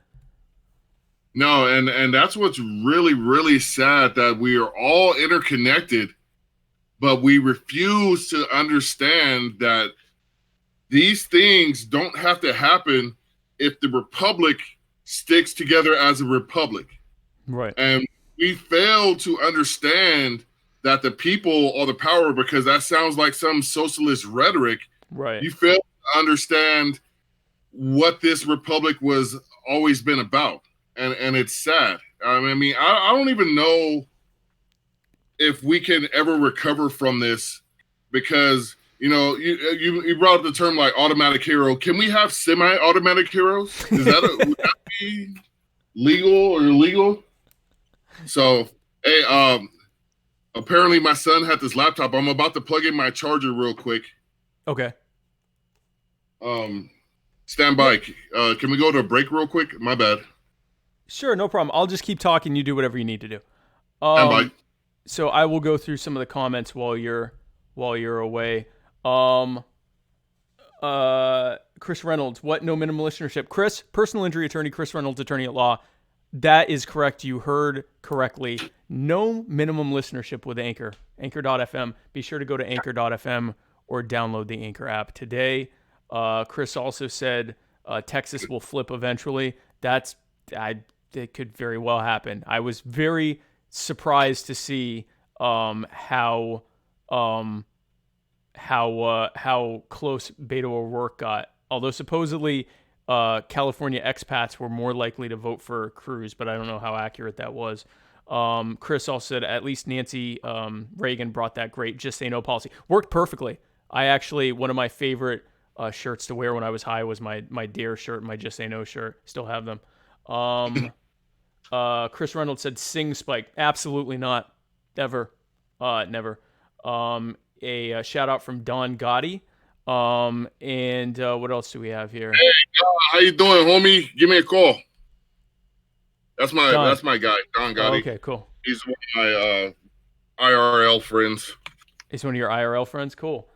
No, and that's what's really, really sad, that we are all interconnected, but we refuse to understand that these things don't have to happen if the republic sticks together as a republic. Right. And we fail to understand that the people are the power, because that sounds like some socialist rhetoric. Right. You fail to understand what this republic was always been about. And it's sad. I mean, I don't even know if we can ever recover from this, because you brought up the term like automatic hero. Can we have semi-automatic heroes? Would that be legal or illegal? So, hey, apparently my son had this laptop. I'm about to plug in my charger real quick. Okay. Stand by. Can we go to a break real quick? My bad. Sure, no problem. I'll just keep talking. You do whatever you need to do. Stand by. So I will go through some of the comments while you're away. Chris Reynolds, what? No minimum listenership. Chris, personal injury attorney, Chris Reynolds, attorney at law. That is correct. You heard correctly. No minimum listenership with Anchor. Anchor.fm. Be sure to go to Anchor.fm or download the Anchor app today. Chris also said Texas will flip eventually. That could very well happen. I was very surprised to see how close Beto O'Rourke got. Although supposedly California expats were more likely to vote for Cruz, but I don't know how accurate that was. Chris also said at least Nancy Reagan brought that great "just say no" policy. Worked perfectly. I actually, one of my favorite shirts to wear when I was high was my Dare shirt, my "just say no" shirt. Still have them. Chris Reynolds said sing Spike. Absolutely not. Ever. Never. a shout out from Don Gotti. And what else do we have here? Hey, how you doing, homie? Give me a call. That's my guy, Don Gotti. Oh, okay, cool. He's one of my IRL friends. He's one of your IRL friends. Cool.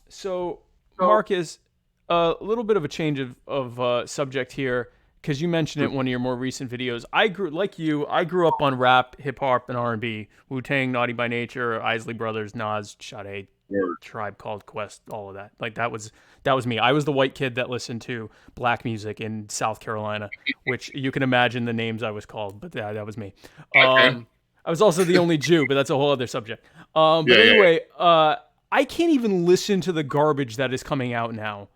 So Marcus, a little bit of a change of subject here, because you mentioned it in one of your more recent videos. I grew up on rap, hip hop, and R&B. Wu-Tang, Naughty by Nature, Isley Brothers, Nas, Sade, Tribe Called Quest, all of that. Like that was me. I was the white kid that listened to black music in South Carolina, which you can imagine the names I was called, but that was me. I was also the only Jew, but that's a whole other subject. Anyway, I can't even listen to the garbage that is coming out now.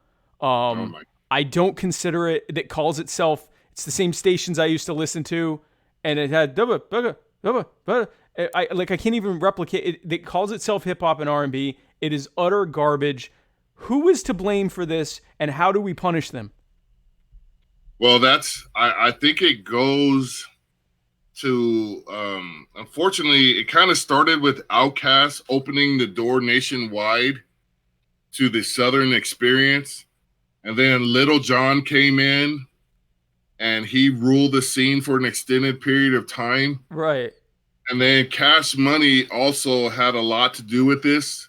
I don't consider it, that calls itself, it's the same stations I used to listen to, and it had, I can't even replicate it. It calls itself hip hop and R&B. It is utter garbage. Who is to blame for this, and how do we punish them? Well, I think it goes to, unfortunately, it kind of started with Outkast opening the door nationwide to the Southern experience. And then Little John came in and he ruled the scene for an extended period of time. Right. And then Cash Money also had a lot to do with this.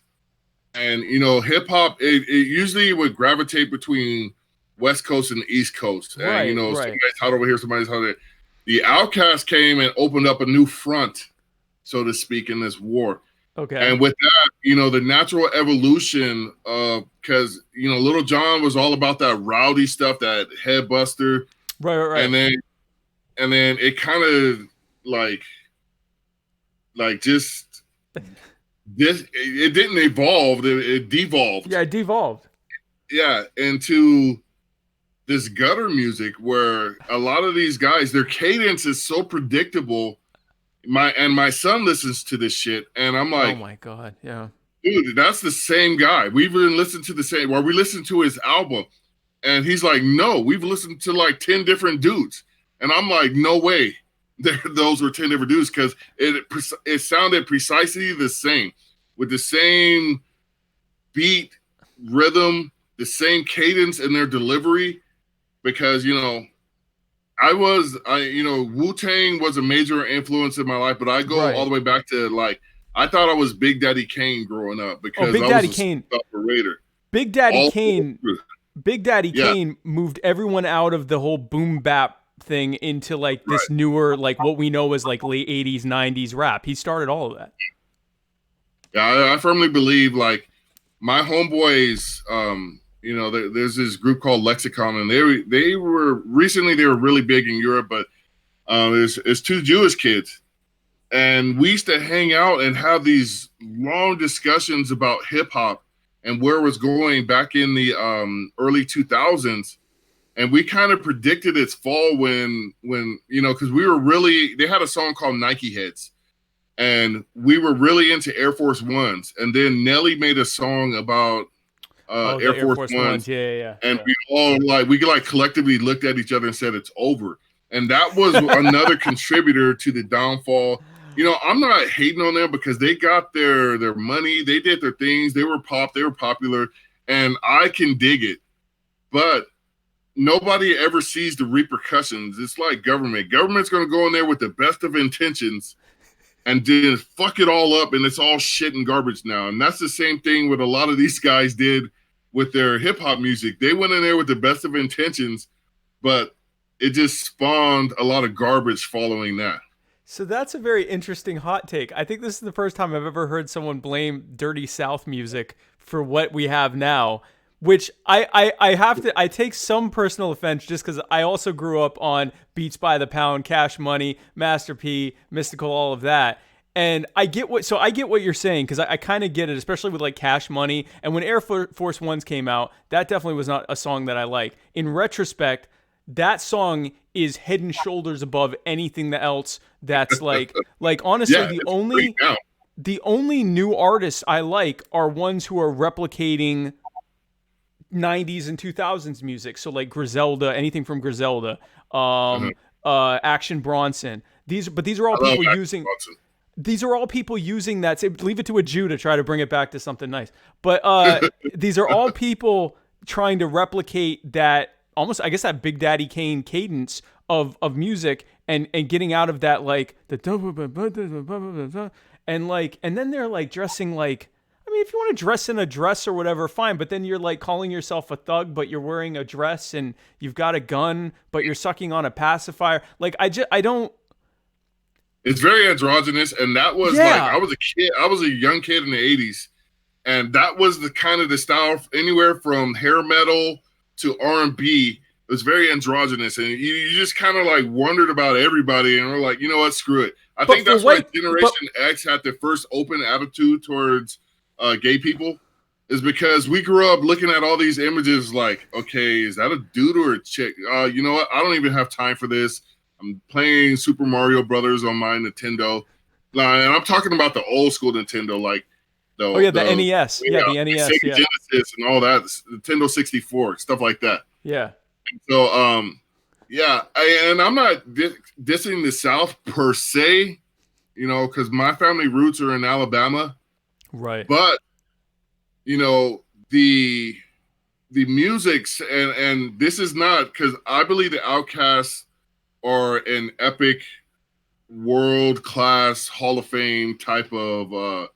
And, hip hop, it usually would gravitate between West Coast and East Coast. Right, and, somebody's hot over here, somebody's hot there. The Outkast came and opened up a new front, so to speak, in this war. Okay. And with that, the natural evolution of, because, Little John was all about that rowdy stuff, that head buster. Right. And then it kind of just this, it didn't evolve, it devolved. Yeah, it devolved. Yeah, into this gutter music where a lot of these guys, their cadence is so predictable. My son listens to this shit, and I'm like, oh my God, yeah. Dude, that's the same guy. We've even listened to the same, we listened to his album, and he's like, no, we've listened to like 10 different dudes. And I'm like, no way. Those were 10 different dudes, because it sounded precisely the same, with the same beat, rhythm, the same cadence in their delivery. Because, Wu-Tang was a major influence in my life, but I go all the way back to I thought I was Big Daddy Kane growing up, because Big Daddy Kane. Big Daddy Kane moved everyone out of the whole boom bap thing into this newer, what we know as late 80s, 90s rap. He started all of that. Yeah, I firmly believe my homeboys, there's this group called Lexicon, and they were really big in Europe, but it's two Jewish kids, and we used to hang out and have these long discussions about hip hop and where it was going back in the early 2000s, and we kind of predicted its fall when because they had a song called Nike Heads, and we were really into Air Force Ones, and then Nelly made a song about Air Force Ones. Yeah. And we all collectively looked at each other and said it's over. And that was another contributor to the downfall. I'm not hating on them, because they got their money, they did their things, they were popular, and I can dig it. But nobody ever sees the repercussions. It's like government. Government's going to go in there with the best of intentions and then fuck it all up, and it's all shit and garbage now. And that's the same thing what a lot of these guys did with their hip hop music. They went in there with the best of intentions, but it just spawned a lot of garbage following that. So that's a very interesting hot take. I think this is the first time I've ever heard someone blame Dirty South music for what we have now, which I take some personal offense, just because I also grew up on Beats by the Pound, Cash Money, Master P, Mystical, all of that. And I get what you're saying, because I kind of get it, especially with Cash Money. And when Air Force Ones came out, that definitely was not a song that I like. In retrospect, that song is head and shoulders above anything else that's honestly, the only new artists I like are ones who are replicating 90s and 2000s music. So Griselda, anything from Griselda, Action Bronson. These are all people using. these are all people using that. Say, leave it to a Jew to try to bring it back to something nice. But these are all people trying to replicate that almost, I guess, that Big Daddy Kane cadence of music and getting out of that, like the and then they're like dressing like, I mean, if you want to dress in a dress or whatever, fine. But then you're like calling yourself a thug, but you're wearing a dress and you've got a gun, but you're sucking on a pacifier. Like, I don't. It's very androgynous, and that was like, I was a young kid in the 80s, and that was the kind of the style, anywhere from hair metal to R&B. It was very androgynous, and you just kind of like wondered about everybody, and we're like, you know what, screw it. I think that's why Generation X had the first open attitude towards gay people, is because we grew up looking at all these images like, okay, is that a dude or a chick? You know what? I don't even have time for this. I'm playing Super Mario Brothers on my Nintendo. And I'm talking about the old school Nintendo, like the NES. Yeah, the NES. Sega Genesis and all that, Nintendo 64, stuff like that. Yeah. So, and I'm not dissing the South per se, you know, because my family roots are in Alabama. Right. But, you know, the music's, and this is not, because I believe the Outcasts are an epic, world-class, Hall of Fame type of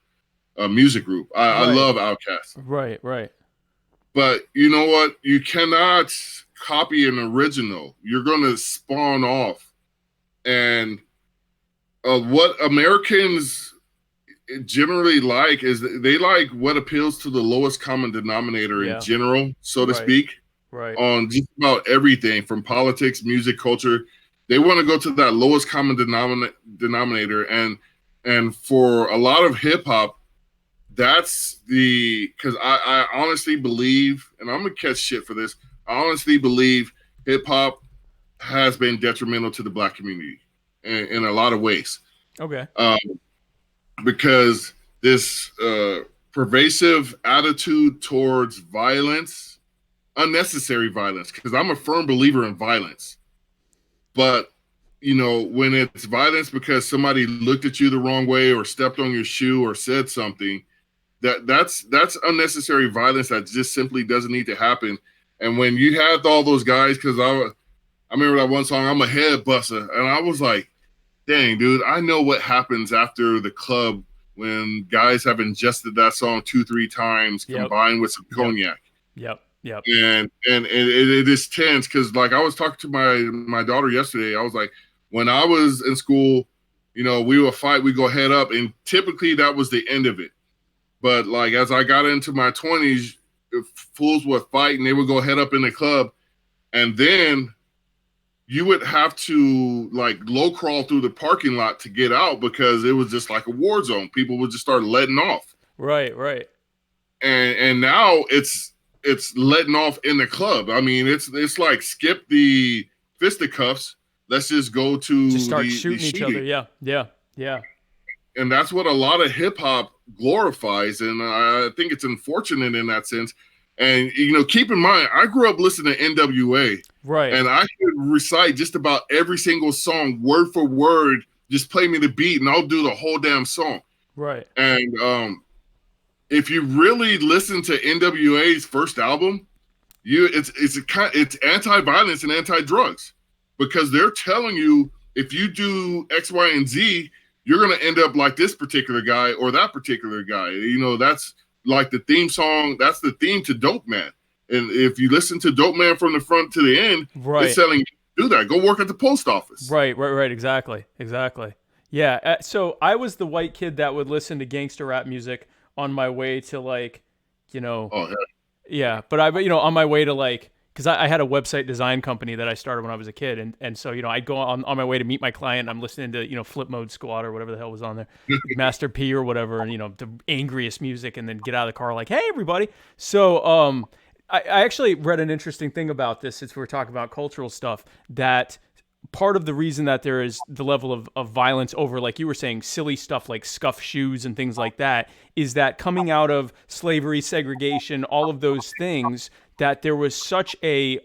music group. I love Outkast. Right. But you know what? You cannot copy an original. You're going to spawn off. And what Americans generally like is they like what appeals to the lowest common denominator in general, so to speak. Right. On just about everything from politics, music, culture. They want to go to that lowest common denominator, and for a lot of hip hop, that's because I honestly believe, and I'm gonna catch shit for this. I honestly believe hip hop has been detrimental to the Black community in a lot of ways. Okay. Because this pervasive attitude towards violence, unnecessary violence. Because I'm a firm believer in violence. But, you know, when it's violence because somebody looked at you the wrong way or stepped on your shoe or said something, that's unnecessary violence that just simply doesn't need to happen. And when you had all those guys, because I remember that one song, I'm a head buster, and I was like, dang, dude, I know what happens after the club when guys have ingested that song 2-3 times combined with some cognac. Yep. And it is tense because, like, I was talking to my daughter yesterday. I was like, when I was in school, you know, we would fight, we go head up, and typically that was the end of it. But like as I got into my 20s, fools would fight and they would go head up in the club, and then you would have to like low crawl through the parking lot to get out because it was just like a war zone. People would just start letting off. Right. And now it's letting off in the club. I mean, it's like skip the fisticuffs. Let's just go to just start shooting each other. Yeah. And that's what a lot of hip hop glorifies, and I think it's unfortunate in that sense. And you know, keep in mind, I grew up listening to NWA, right? And I could recite just about every single song word for word. Just play me the beat, and I'll do the whole damn song, right? And if you really listen to NWA's first album, it's anti-violence and anti-drugs, because they're telling you if you do X, Y, and Z, you're going to end up like this particular guy or that particular guy. You know, that's like the theme song. That's the theme to Dope Man. And if you listen to Dope Man from the front to the end, it's telling you, do that. Go work at the post office. Right. Exactly. Yeah. So I was the white kid that would listen to gangster rap music on my way to, like, you know. Oh, yeah. But on my way to, like, because I had a website design company that I started when I was a kid. And so, you know, I'd go on my way to meet my client. I'm listening to, you know, Flip Mode Squad or whatever the hell was on there, Master P or whatever, and, you know, the angriest music, and then get out of the car like, hey, everybody. So I actually read an interesting thing about this, since we're talking about cultural stuff, that part of the reason that there is the level of violence over, like you were saying, silly stuff like scuff shoes and things like that, is that coming out of slavery, segregation, all of those things, that there was such a,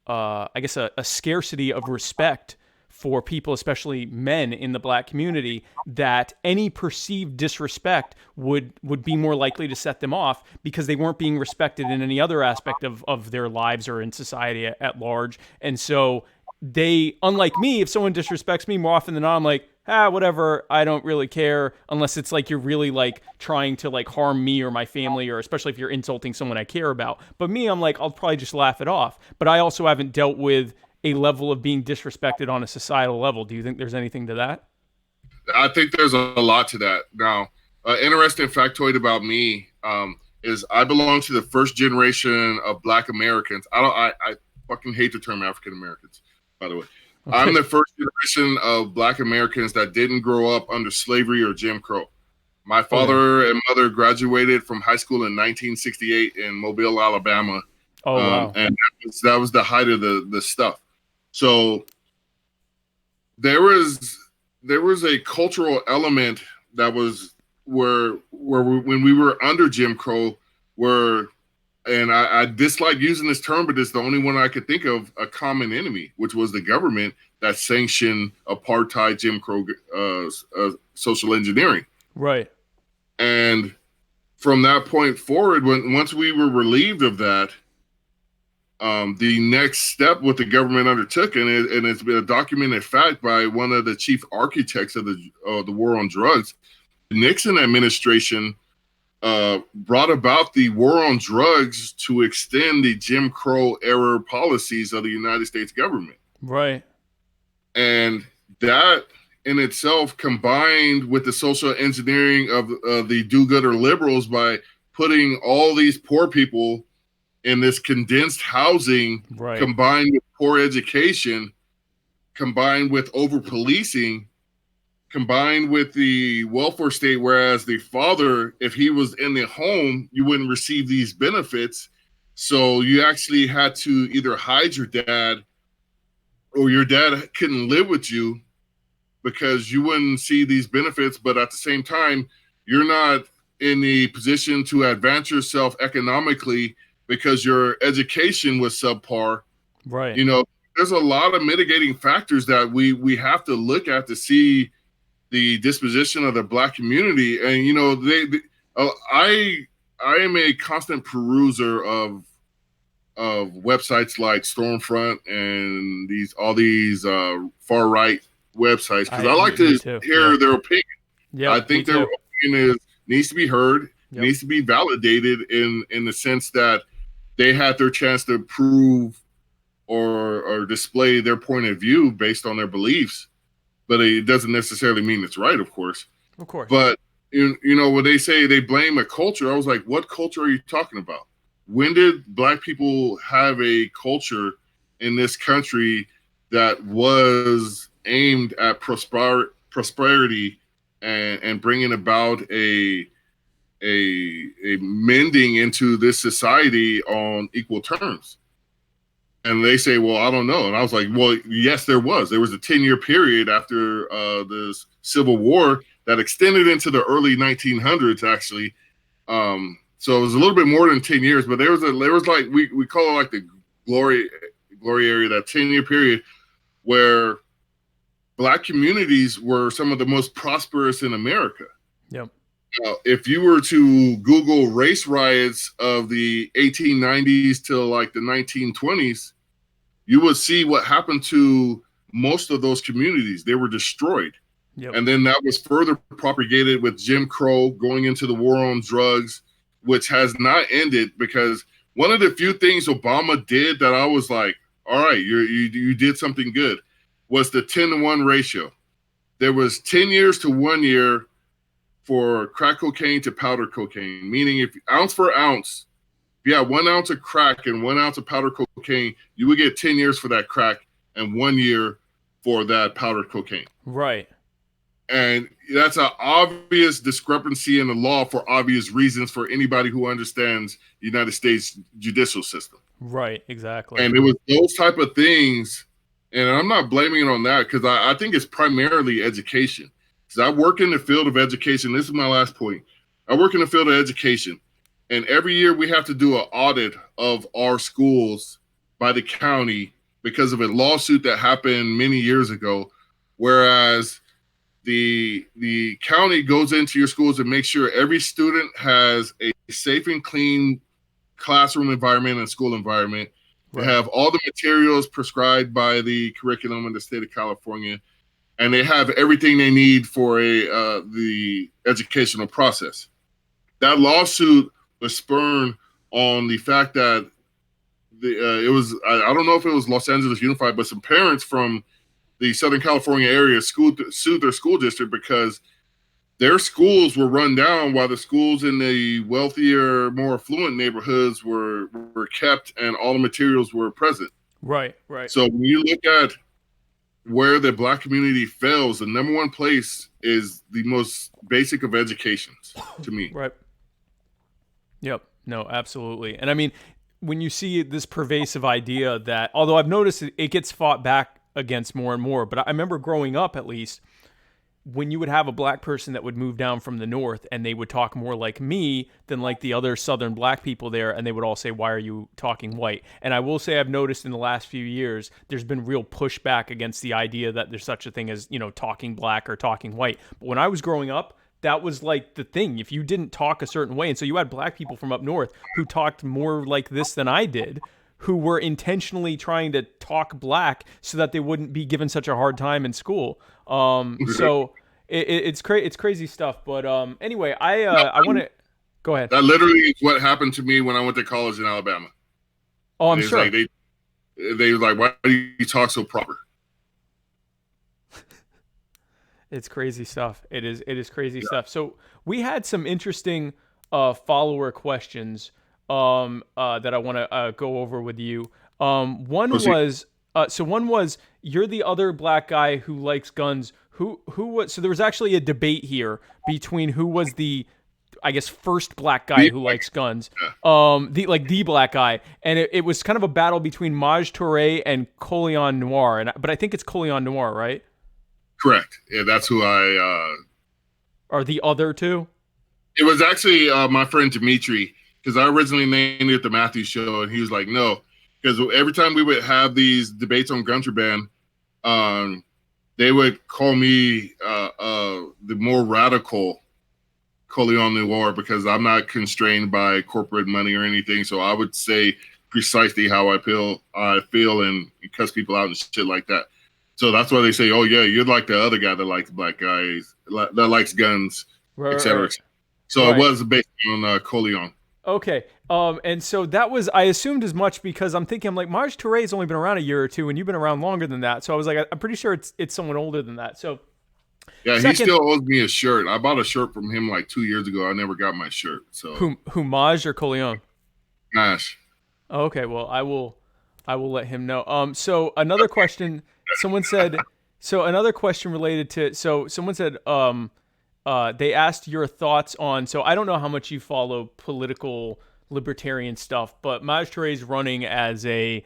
I guess a scarcity of respect for people, especially men in the black community, that any perceived disrespect would be more likely to set them off because they weren't being respected in any other aspect of their lives or in society at large. And so they, unlike me, if someone disrespects me, more often than not, I'm like, whatever, I don't really care, unless it's like you're really like trying to like harm me or my family, or especially if you're insulting someone I care about. But me, I'm like, I'll probably just laugh it off. But I also haven't dealt with a level of being disrespected on a societal level. Do you think there's anything to that? I think there's a lot to that. Now, interesting factoid about me is I belong to the first generation of Black Americans. I fucking hate the term African Americans, by the way. Okay. I'm the first generation of Black Americans that didn't grow up under slavery or Jim Crow. My father and mother graduated from high school in 1968 in Mobile, Alabama. Oh, wow. And that was the height of the stuff. So there was a cultural element that was where when we were under Jim Crow, and I dislike using this term, but it's the only one I could think of, a common enemy, which was the government that sanctioned apartheid, Jim Crow, social engineering. Right. And from that point forward, once we were relieved of that, the next step what the government undertook, and it's been a documented fact by one of the chief architects of the war on drugs, the Nixon administration brought about the war on drugs to extend the Jim Crow era policies of the United States government. Right. And that in itself, combined with the social engineering of the do-gooder liberals by putting all these poor people in this condensed housing, right, combined with poor education, combined with over-policing, combined with the welfare state, whereas the father, if he was in the home, you wouldn't receive these benefits. So you actually had to either hide your dad, or your dad couldn't live with you because you wouldn't see these benefits. But at the same time, you're not in the position to advance yourself economically because your education was subpar. Right. You know, there's a lot of mitigating factors that we have to look at to see the disposition of the Black community. And, you know, I am a constant peruser of websites like Stormfront and all these far right websites, because I like to hear their opinion. Yeah, I think their opinion needs to be heard, needs to be validated in the sense that they had their chance to prove or display their point of view based on their beliefs. But it doesn't necessarily mean it's right, of course. Of course. But, you know, when they say they blame a culture, I was like, what culture are you talking about? When did Black people have a culture in this country that was aimed at prosperity and bringing about a mending into this society on equal terms? And they say, well, I don't know. And I was like, well, yes, there was. There was a 10-year period after this Civil War that extended into the early 1900s, actually. So it was a little bit more than 10 years, but there was like, we call it like the glory area, that 10-year period where Black communities were some of the most prosperous in America. Yep. If you were to Google race riots of the 1890s till like the 1920s, you would see what happened to most of those communities. They were destroyed. Yep. And then that was further propagated with Jim Crow going into the war on drugs, which has not ended, because one of the few things Obama did that I was like, all right, you did something good, was the 10-to-1 ratio. There was 10 years to 1 year for crack cocaine to powder cocaine, meaning if ounce for ounce, if you had 1 ounce of crack and 1 ounce of powder cocaine, you would get 10 years for that crack and 1 year for that powdered cocaine. Right. And that's an obvious discrepancy in the law for obvious reasons for anybody who understands the United States judicial system. Right, exactly. And it was those type of things, and I'm not blaming it on that, because I think it's primarily education. Because I work in the field of education. This is my last point. I work in the field of education, and every year we have to do an audit of our schools by the county, because of a lawsuit that happened many years ago, whereas the county goes into your schools and makes sure every student has a safe and clean classroom environment and school environment. They have all the materials prescribed by the curriculum in the state of California, and they have everything they need for the educational process. That lawsuit was spurned on the fact that it was, I don't know if it was Los Angeles Unified, but some parents from the Southern California area sued their school district because their schools were run down while the schools in the wealthier, more affluent neighborhoods were kept and all the materials were present. Right. So when you look at where the Black community fails, the number one place is the most basic of educations, to me. Right. Yep. No, absolutely. And I mean, when you see this pervasive idea that, although I've noticed it gets fought back against more and more, but I remember growing up, at least, when you would have a Black person that would move down from the north and they would talk more like me than like the other Southern Black people there, and they would all say, why are you talking white? And I will say I've noticed in the last few years there's been real pushback against the idea that there's such a thing as, talking Black or talking white. But when I was growing up, that was like the thing. If you didn't talk a certain way, and so you had Black people from up north who talked more like this than I did, who were intentionally trying to talk Black so that they wouldn't be given such a hard time in school. So it's crazy stuff. But anyway, I want to go ahead. That literally is what happened to me when I went to college in Alabama. Oh, I'm sure. Like, they were like, why do you talk so proper? It's crazy stuff. It is crazy stuff. So we had some interesting follower questions that I want to go over with you. One was, you're the other Black guy who likes guns. Who was, so there was actually a debate here between who was the, I guess, first Black guy who likes guns, the Black guy, and it was kind of a battle between Maj Touré and Colion Noir, but I think it's Colion Noir, right? Correct. Yeah, that's who I. Are the other two? It was actually my friend Dimitri, because I originally named it the Matthew Show, and he was like, no, because every time we would have these debates on contraband, they would call me the more radical Colion Noir because I'm not constrained by corporate money or anything. So I would say precisely how I feel and cuss people out and shit like that. So that's why they say, oh, yeah, you're like the other guy that likes Black guys, that likes guns, et cetera. Right. So it was based on Colion. Okay. And so that was, I assumed as much because I'm like, Maj Touré's only been around a year or two and you've been around longer than that. So I was like, I'm pretty sure it's someone older than that. So yeah, he still owes me a shirt. I bought a shirt from him like 2 years ago. I never got my shirt. So who Maj or Colion? Maj. Okay. Well, I will let him know. So another question, someone said, another question related to, someone said, they asked your thoughts on, so I don't know how much you follow political libertarian stuff, but Maj Touré's running as a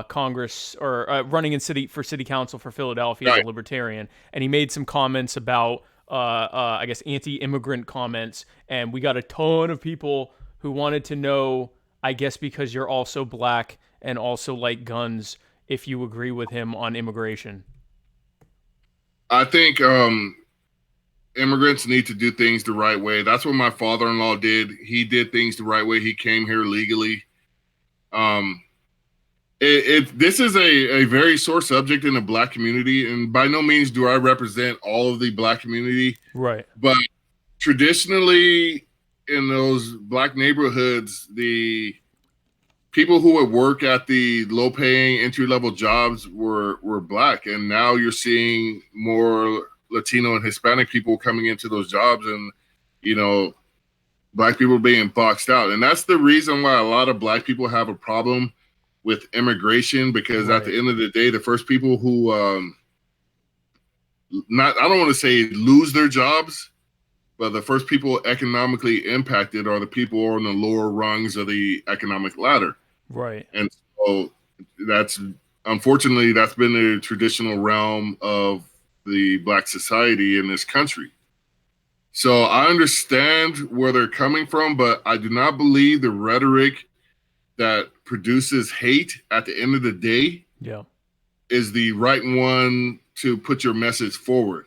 Congress or running for city council for Philadelphia as a libertarian, and he made some comments about, I guess, anti-immigrant comments, and we got a ton of people who wanted to know, I guess because you're also Black and also like guns, if you agree with him on immigration. I think immigrants need to do things the right way. That's what my father-in-law did. He did things the right way. He came here legally. This is a very sore subject in the Black community, and by no means do I represent all of the Black community. Right. But traditionally, in those Black neighborhoods, the people who would work at the low-paying entry-level jobs were Black, and now you're seeing more Latino and Hispanic people coming into those jobs, and Black people being boxed out. And that's the reason why a lot of Black people have a problem with immigration, because at the end of the day, the first people who I don't want to say lose their jobs, but the first people economically impacted are the people on the lower rungs of the economic ladder. Right. And so unfortunately that's been the traditional realm of the Black society in this country. So I understand where they're coming from, but I do not believe the rhetoric that produces hate at the end of the day is the right one to put your message forward,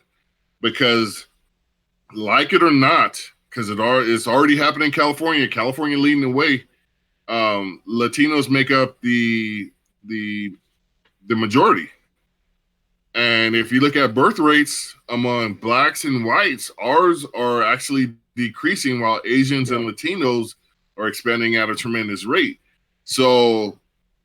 because like it or not, because it's already happening in California leading the way. Latinos make up the majority. And if you look at birth rates among blacks and whites, ours are actually decreasing while Asians and Latinos are expanding at a tremendous rate. So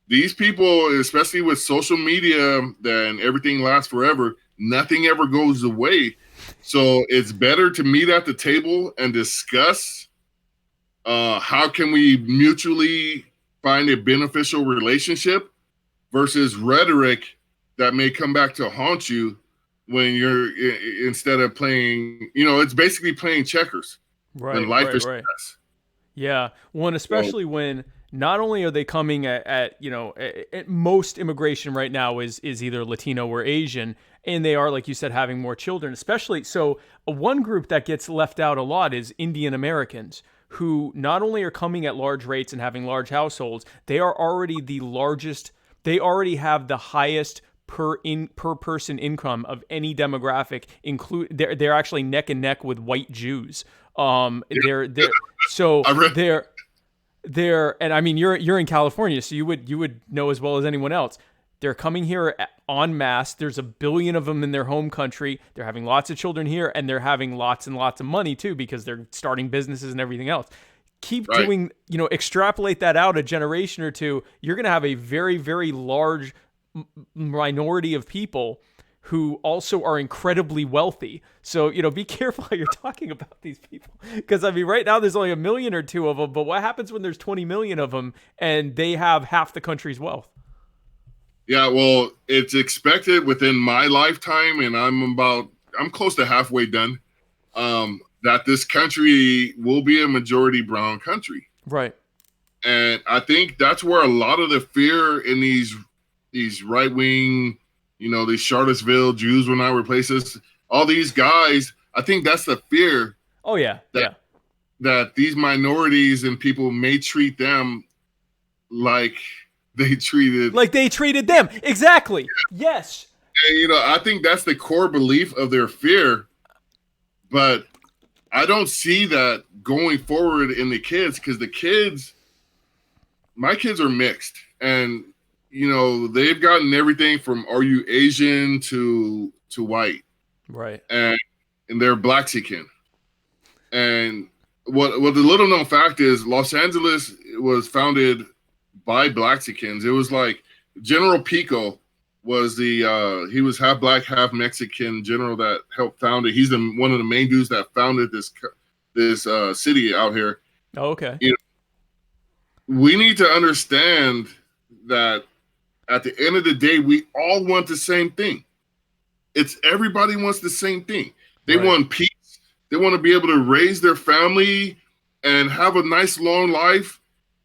these people, especially with social media and everything lasts forever, nothing ever goes away. So it's better to meet at the table and discuss how can we mutually find a beneficial relationship versus rhetoric that may come back to haunt you when you're instead of playing, it's basically playing checkers. Right. When life is right. stress. Yeah. Well, and especially when not only are they coming at most immigration right now is either Latino or Asian, and they are, like you said, having more children, especially. So one group that gets left out a lot is Indian Americans, who not only are coming at large rates and having large households, they are already the largest. They already have the highest per person income of any demographic. They're actually neck and neck with white Jews. They're and I mean you're in California, so you would know as well as anyone else. They're coming here en masse. There's 1 billion of them in their home country. They're having lots of children here, and they're having lots and lots of money too, because they're starting businesses and everything else. Keep doing, extrapolate that out a generation or two, you're going to have a very, very large minority of people who also are incredibly wealthy. So, be careful how you're talking about these people. Because, I mean, right now there's only 1 million or two of them, but what happens when there's 20 million of them and they have half the country's wealth? Yeah, well, it's expected within my lifetime, and I'm close to halfway done, that this country will be a majority brown country. Right. And I think that's where a lot of the fear in these right-wing, these Charlottesville Jews will not replace us, all these guys, I think that's the fear. Oh, yeah. That these minorities and people may treat them like they treated them. Exactly. Yes. And, I think that's the core belief of their fear. But I don't see that going forward in the kids, because my kids are mixed. And, they've gotten everything from are you Asian to white. Right. And they're Blaxican. And what the little known fact is, Los Angeles was founded by Blaxicans. It was like General Pico was he was half black, half Mexican general that helped found it. He's one of the main dudes that founded this city out here. Oh, okay. We need to understand that at the end of the day, we all want the same thing. Everybody wants the same thing. They want peace. They want to be able to raise their family and have a nice long life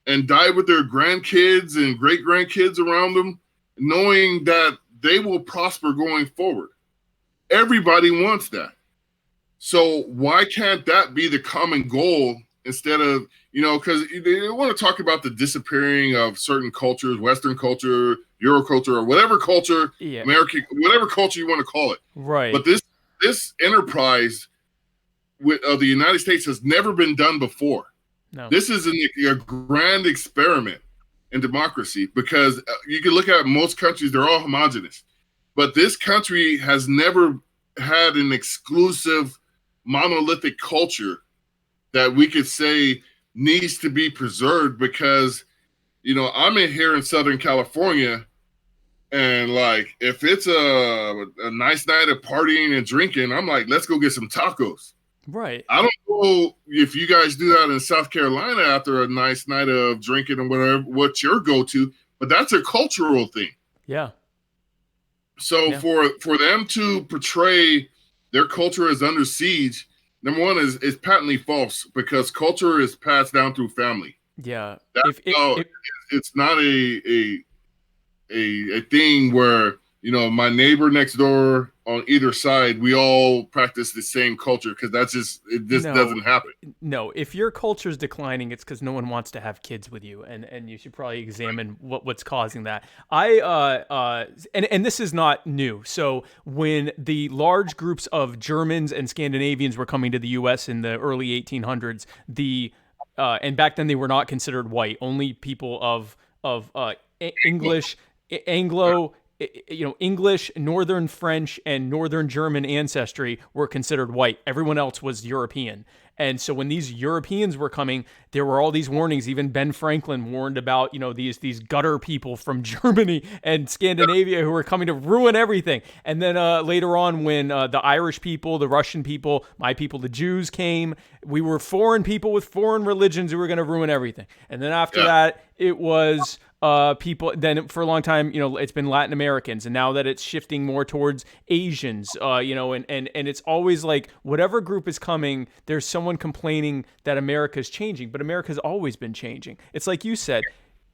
and die with their grandkids and great grandkids around them, knowing that they will prosper going forward. Everybody wants that. So why can't that be the common goal instead of, because they want to talk about the disappearing of certain cultures, Western culture, Euro culture, or whatever culture, American, whatever culture you want to call it. Right. But this enterprise of the United States has never been done before. No. This is a grand experiment in democracy, because you can look at most countries, they're all homogenous. But this country has never had an exclusive monolithic culture that we could say needs to be preserved, because, I'm in here in Southern California, and like, if it's a nice night of partying and drinking, I'm like, let's go get some tacos. Right. I don't know if you guys do that in South Carolina after a nice night of drinking and whatever, what's your go-to, but that's a cultural thing. Yeah. So for them to portray their culture as under siege, number one is patently false, because culture is passed down through family. Yeah. It's not a thing where, my neighbor next door on either side, we all practice the same culture, because it just doesn't happen. No, if your culture is declining, it's because no one wants to have kids with you, and you should probably examine what's causing that. And this is not new. So when the large groups of Germans and Scandinavians were coming to the U.S. in the early 1800s, and back then they were not considered white. Only people of English, Anglo, English, Northern French, and Northern German ancestry were considered white. Everyone else was European. And so when these Europeans were coming, there were all these warnings. Even Ben Franklin warned about, these gutter people from Germany and Scandinavia who were coming to ruin everything. And then later on, when the Irish people, the Russian people, my people, the Jews came, we were foreign people with foreign religions who were going to ruin everything. And then after that, it was people. Then for a long time, it's been Latin Americans, and now that it's shifting more towards Asians, and it's always like whatever group is coming, there's someone complaining that America's changing, but America's always been changing. It's like you said.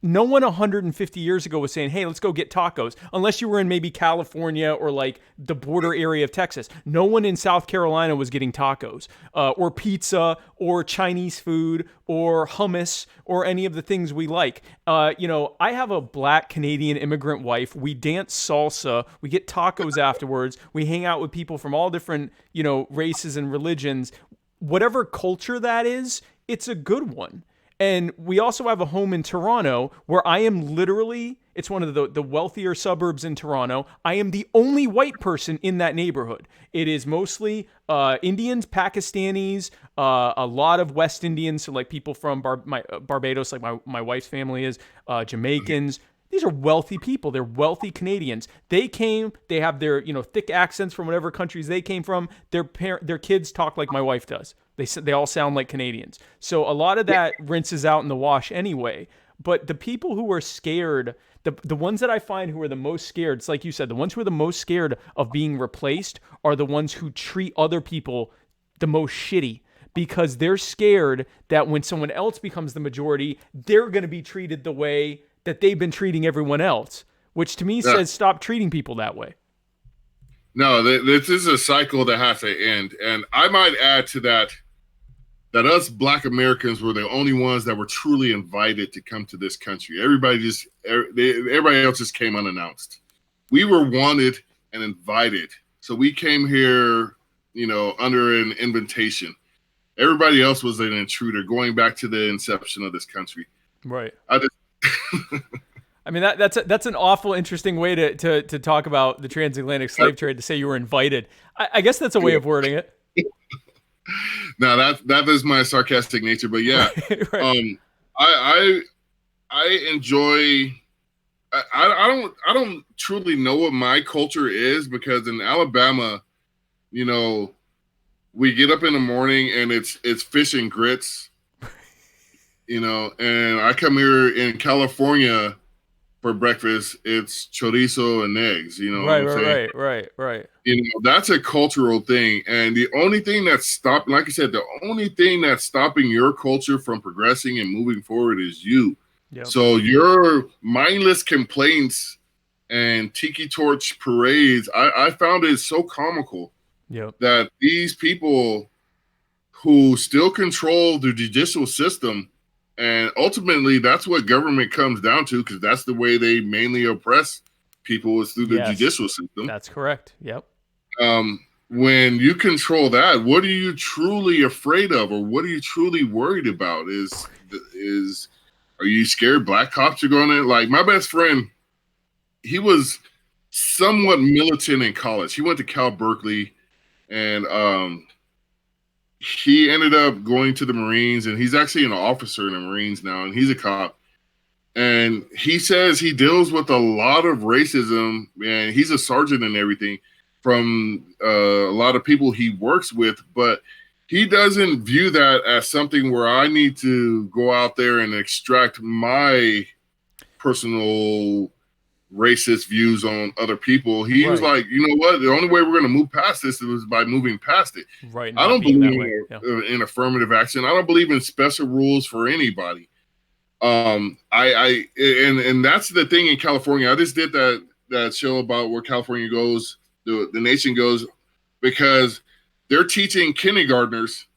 No one 150 years ago was saying, hey, let's go get tacos, unless you were in maybe California or like the border area of Texas. No one in South Carolina was getting tacos or pizza or Chinese food or hummus or any of the things we like. I have a Black Canadian immigrant wife. We dance salsa. We get tacos afterwards. We hang out with people from all different, races and religions. Whatever culture that is, it's a good one. And we also have a home in Toronto where I am literally, it's one of the wealthier suburbs in Toronto. I am the only white person in that neighborhood. It is mostly Indians, Pakistanis, a lot of West Indians, so like people from Barbados, like my wife's family is, Jamaicans. These are wealthy people. They're wealthy Canadians. They came, they have their, thick accents from whatever countries they came from. Their kids talk like my wife does. They all sound like Canadians. So a lot of that rinses out in the wash anyway. But the people who are scared, the ones that I find who are the most scared, it's like you said, the ones who are the most scared of being replaced are the ones who treat other people the most shitty, because they're scared that when someone else becomes the majority, they're going to be treated the way that they've been treating everyone else, which to me says stop treating people that way. No, this is a cycle that has to end. And I might add to that us Black Americans were the only ones that were truly invited to come to this country. Everybody else just came unannounced. We were wanted and invited. So we came here, under an invitation. Everybody else was an intruder, going back to the inception of this country. Right. I mean, that's an awful interesting way to talk about the transatlantic slave trade, to say you were invited. I guess that's a way of wording it. No, that is my sarcastic nature, but yeah. Right. I enjoy. I don't truly know what my culture is, because in Alabama, we get up in the morning and it's fish and grits, and I come here in California for breakfast, it's chorizo and eggs, Right. That's a cultural thing. And the only thing that's stopping, like I said, the only thing that's stopping your culture from progressing and moving forward is you. Yep. So your mindless complaints and tiki torch parades, I found it so comical. Yep. That these people who still control the judicial system, and ultimately that's what government comes down to, because that's the way they mainly oppress people, is through the judicial system. That's correct. Yep. When you control that, what are you truly afraid of, or what are you truly worried about? Are you scared Black cops are going to, like my best friend, he was somewhat militant in college. He went to Cal Berkeley, and he ended up going to the Marines, and he's actually an officer in the Marines now, and he's a cop. And he says he deals with a lot of racism, and he's a sergeant and everything, from a lot of people he works with, but he doesn't view that as something where I need to go out there and extract my personal racist views on other people. He was like, you know what? The only way we're going to move past this is by moving past it. Right. I don't believe in affirmative action. I don't believe in special rules for anybody. And that's the thing in California. I just did that show about where California goes the nation goes, because they're teaching kindergartners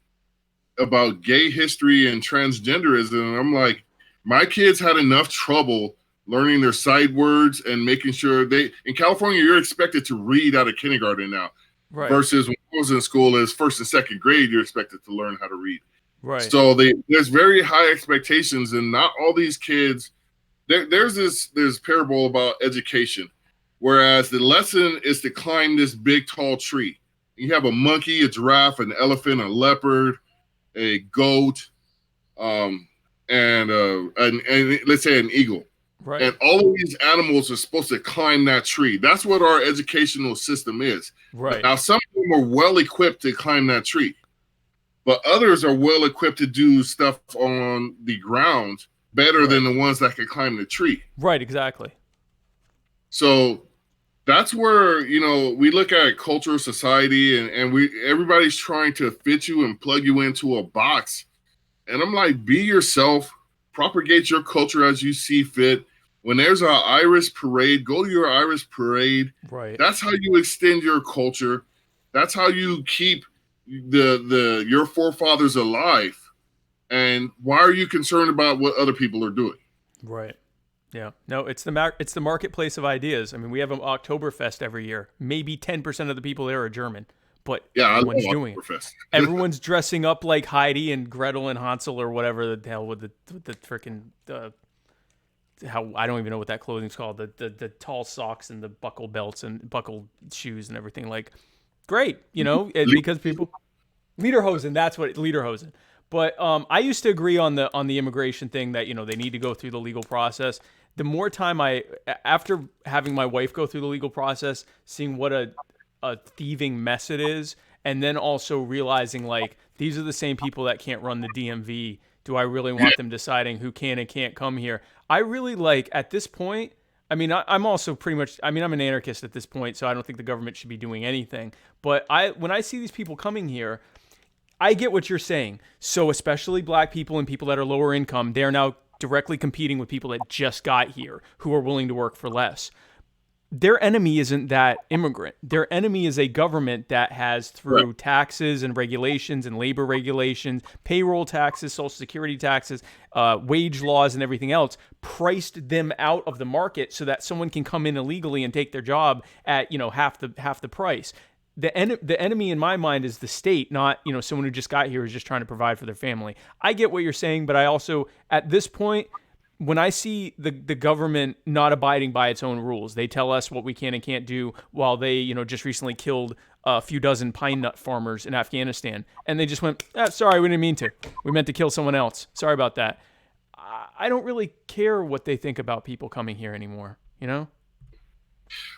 about gay history and transgenderism. And I'm like, my kids had enough trouble learning their side words and making sure in California, you're expected to read out of kindergarten now. Right. Versus when I was in school, as first and second grade, you're expected to learn how to read. Right. So there's very high expectations, and not all these kids. There's this parable about education, whereas the lesson is to climb this big tall tree. You have a monkey, a giraffe, an elephant, a leopard, a goat, and let's say an eagle. Right. And all of these animals are supposed to climb that tree. That's what our educational system is. Right. Now, some of them are well equipped to climb that tree, but others are well equipped to do stuff on the ground better than the ones that can climb the tree. Right, exactly. So that's where, we look at culture, society, and everybody's trying to fit you and plug you into a box. And I'm like, be yourself, propagate your culture as you see fit. When there's an Irish parade, go to your Irish parade. Right. That's how you extend your culture. That's how you keep your forefathers alive. And why are you concerned about what other people are doing? Right. Yeah. No, it's the marketplace of ideas. I mean, we have an Oktoberfest every year. Maybe 10% of the people there are German, but everyone's doing it. Everyone's dressing up like Heidi and Gretel and Hansel or whatever the hell with the freaking how I don't even know what that clothing's called. The tall socks and the buckle belts and buckle shoes and everything. Like, great, because people lederhosen. That's what lederhosen. But I used to agree on the immigration thing that they need to go through the legal process. The more time after having my wife go through the legal process, seeing what a thieving mess it is, and then also realizing like these are the same people that can't run the DMV. Do I really want them deciding who can and can't come here? I really at this point. I mean, I'm also pretty much. I mean, I'm an anarchist at this point, so I don't think the government should be doing anything. But when I see these people coming here, I get what you're saying. So especially black people and people that are lower income, they're now directly competing with people that just got here who are willing to work for less. Their enemy isn't that immigrant. Their enemy is a government that has, through taxes and regulations and labor regulations, payroll taxes, social security taxes, wage laws, and everything else, priced them out of the market so that someone can come in illegally and take their job at half the price. The enemy in my mind is the state, not someone who just got here who's just trying to provide for their family. I get what you're saying, but I also, at this point, when I see the government not abiding by its own rules, they tell us what we can and can't do while they just recently killed a few dozen pine nut farmers in Afghanistan, and they just went, sorry, we didn't mean to. We meant to kill someone else. Sorry about that. I don't really care what they think about people coming here anymore.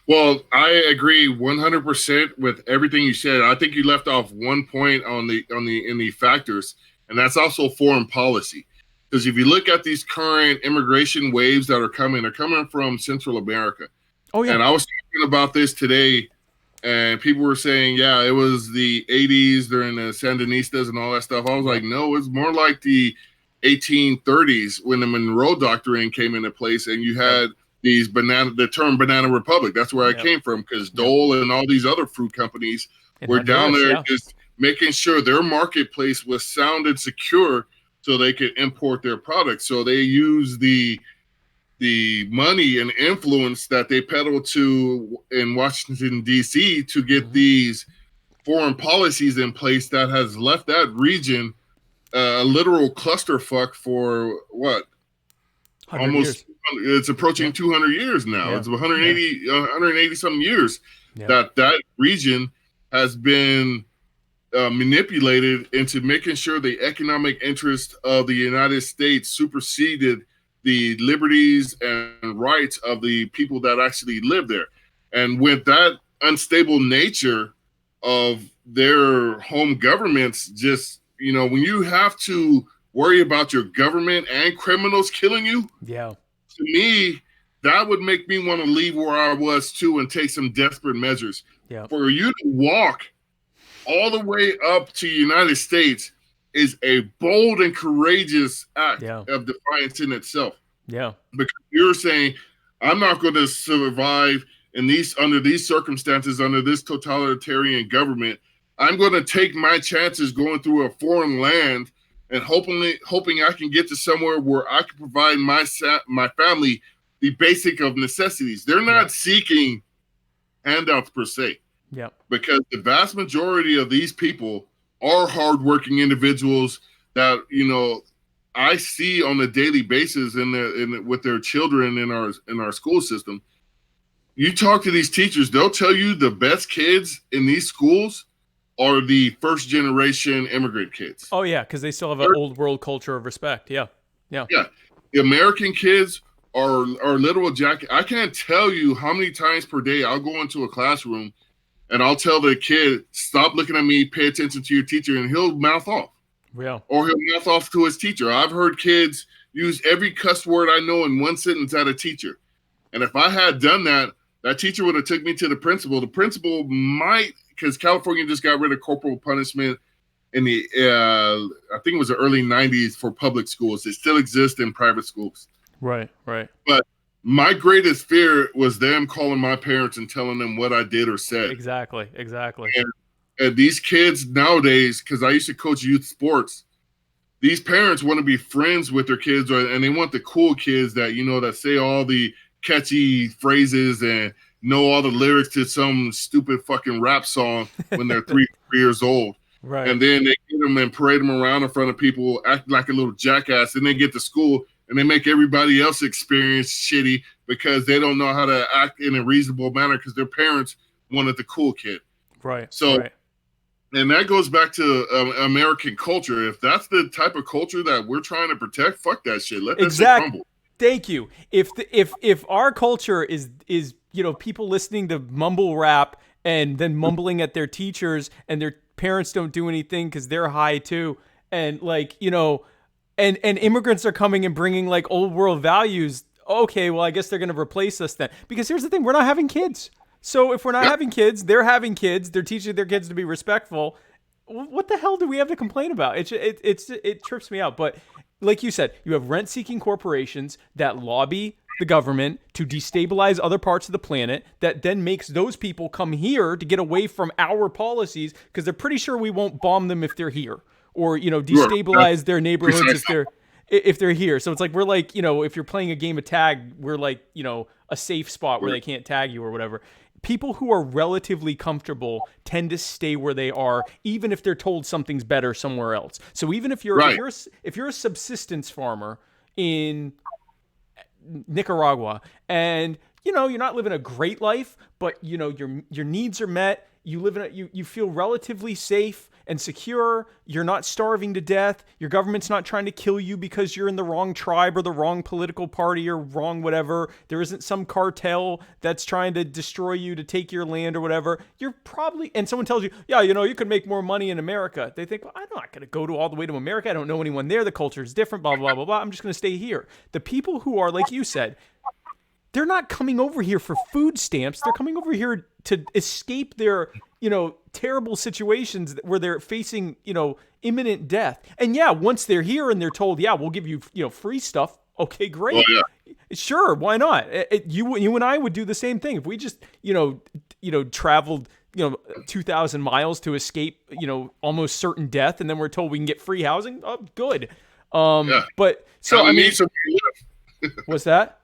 Well, I agree 100% with everything you said. I think you left off one point in the factors, and that's also foreign policy. Because if you look at these current immigration waves that are coming, they're coming from Central America. Oh yeah. And I was talking about this today, and people were saying, yeah, it was the 80s during the Sandinistas and all that stuff. I was like, no, it's more like the 1830s when the Monroe Doctrine came into place, and you had the term banana republic. That's where I came from, because Dole and all these other fruit companies were down there just making sure their marketplace was sound and secure so they could import their products. So they use the money and influence that they peddle to in Washington, D.C. to get these foreign policies in place that has left that region a literal clusterfuck for what? Almost, it's approaching 200 years now. It's 180 some years that region has been manipulated into making sure the economic interest of the United States superseded the liberties and rights of the people that actually live there. And with that unstable nature of their home governments, just, when you have to worry about your government and criminals killing you, to me, that would make me want to leave where I was too and take some desperate measures. For you to walk all the way up to the United States is a bold and courageous act of defiance in itself. Because you're saying, I'm not going to survive under these circumstances, under this totalitarian government, I'm going to take my chances going through a foreign land and hoping I can get to somewhere where I can provide my family the basic of necessities. They're not seeking handouts per se. Yeah. Because the vast majority of these people are hardworking individuals that, I see on a daily basis with their children in our school system. You talk to these teachers, they'll tell you the best kids in these schools are the first generation immigrant kids. Oh yeah, because they still have an old world culture of respect. Yeah. The American kids are literal jacket. I can't tell you how many times per day I'll go into a classroom and I'll tell the kid, stop looking at me, pay attention to your teacher, and he'll mouth off. Yeah. Or he'll mouth off to his teacher. I've heard kids use every cuss word I know in one sentence at a teacher. And if I had done that, that teacher would have took me to the principal. The principal might, because California just got rid of corporal punishment in the, I think it was the early 90s for public schools. It still exists in private schools. Right. But my greatest fear was them calling my parents and telling them what I did or said. Exactly. And these kids nowadays, because I used to coach youth sports, these parents want to be friends with their kids, and they want the cool kids that, that say all the catchy phrases and know all the lyrics to some stupid fucking rap song when they're 3 years old. Right. And then they get them and parade them around in front of people, act like a little jackass, and they get to school and they make everybody else experience shitty because they don't know how to act in a reasonable manner because their parents wanted the cool kid. Right. So, and that goes back to American culture. If that's the type of culture that we're trying to protect, fuck that shit. Let that shit crumble. Thank you. If our culture is people listening to mumble rap and then mumbling at their teachers and their parents don't do anything because they're high too, and and immigrants are coming and bringing like old world values. Okay, well I guess they're gonna replace us then. Because here's the thing: we're not having kids. So if we're not having kids, they're having kids. They're teaching their kids to be respectful. What the hell do we have to complain about? It trips me out. But like you said, you have rent-seeking corporations that lobby the government to destabilize other parts of the planet that then makes those people come here to get away from our policies because they're pretty sure we won't bomb them if they're here or, destabilize their neighborhoods if they're here. So it's like, we're like, if you're playing a game of tag, we're like, a safe spot where they can't tag you or whatever. People who are relatively comfortable tend to stay where they are, even if they're told something's better somewhere else. So even if you're if you're a subsistence farmer in Nicaragua and you're not living a great life, but your needs are met, you feel relatively safe and secure, you're not starving to death, your government's not trying to kill you because you're in the wrong tribe or the wrong political party or wrong whatever, there isn't some cartel that's trying to destroy you to take your land or whatever, you're probably, and someone tells you, you could make more money in America. They think, well, I'm not going to go all the way to America. I don't know anyone there. The culture is different, blah, blah, blah, blah. I'm just going to stay here. The people who are, like you said, they're not coming over here for food stamps. They're coming over here to escape their, terrible situations where they're facing, imminent death. And once they're here and they're told, we'll give you, free stuff. Okay, great. Oh, yeah. Sure. Why not? You and I would do the same thing. If we just, traveled, 2,000 miles to escape, almost certain death. And then we're told we can get free housing. Oh, good. But so, I mean, what's that?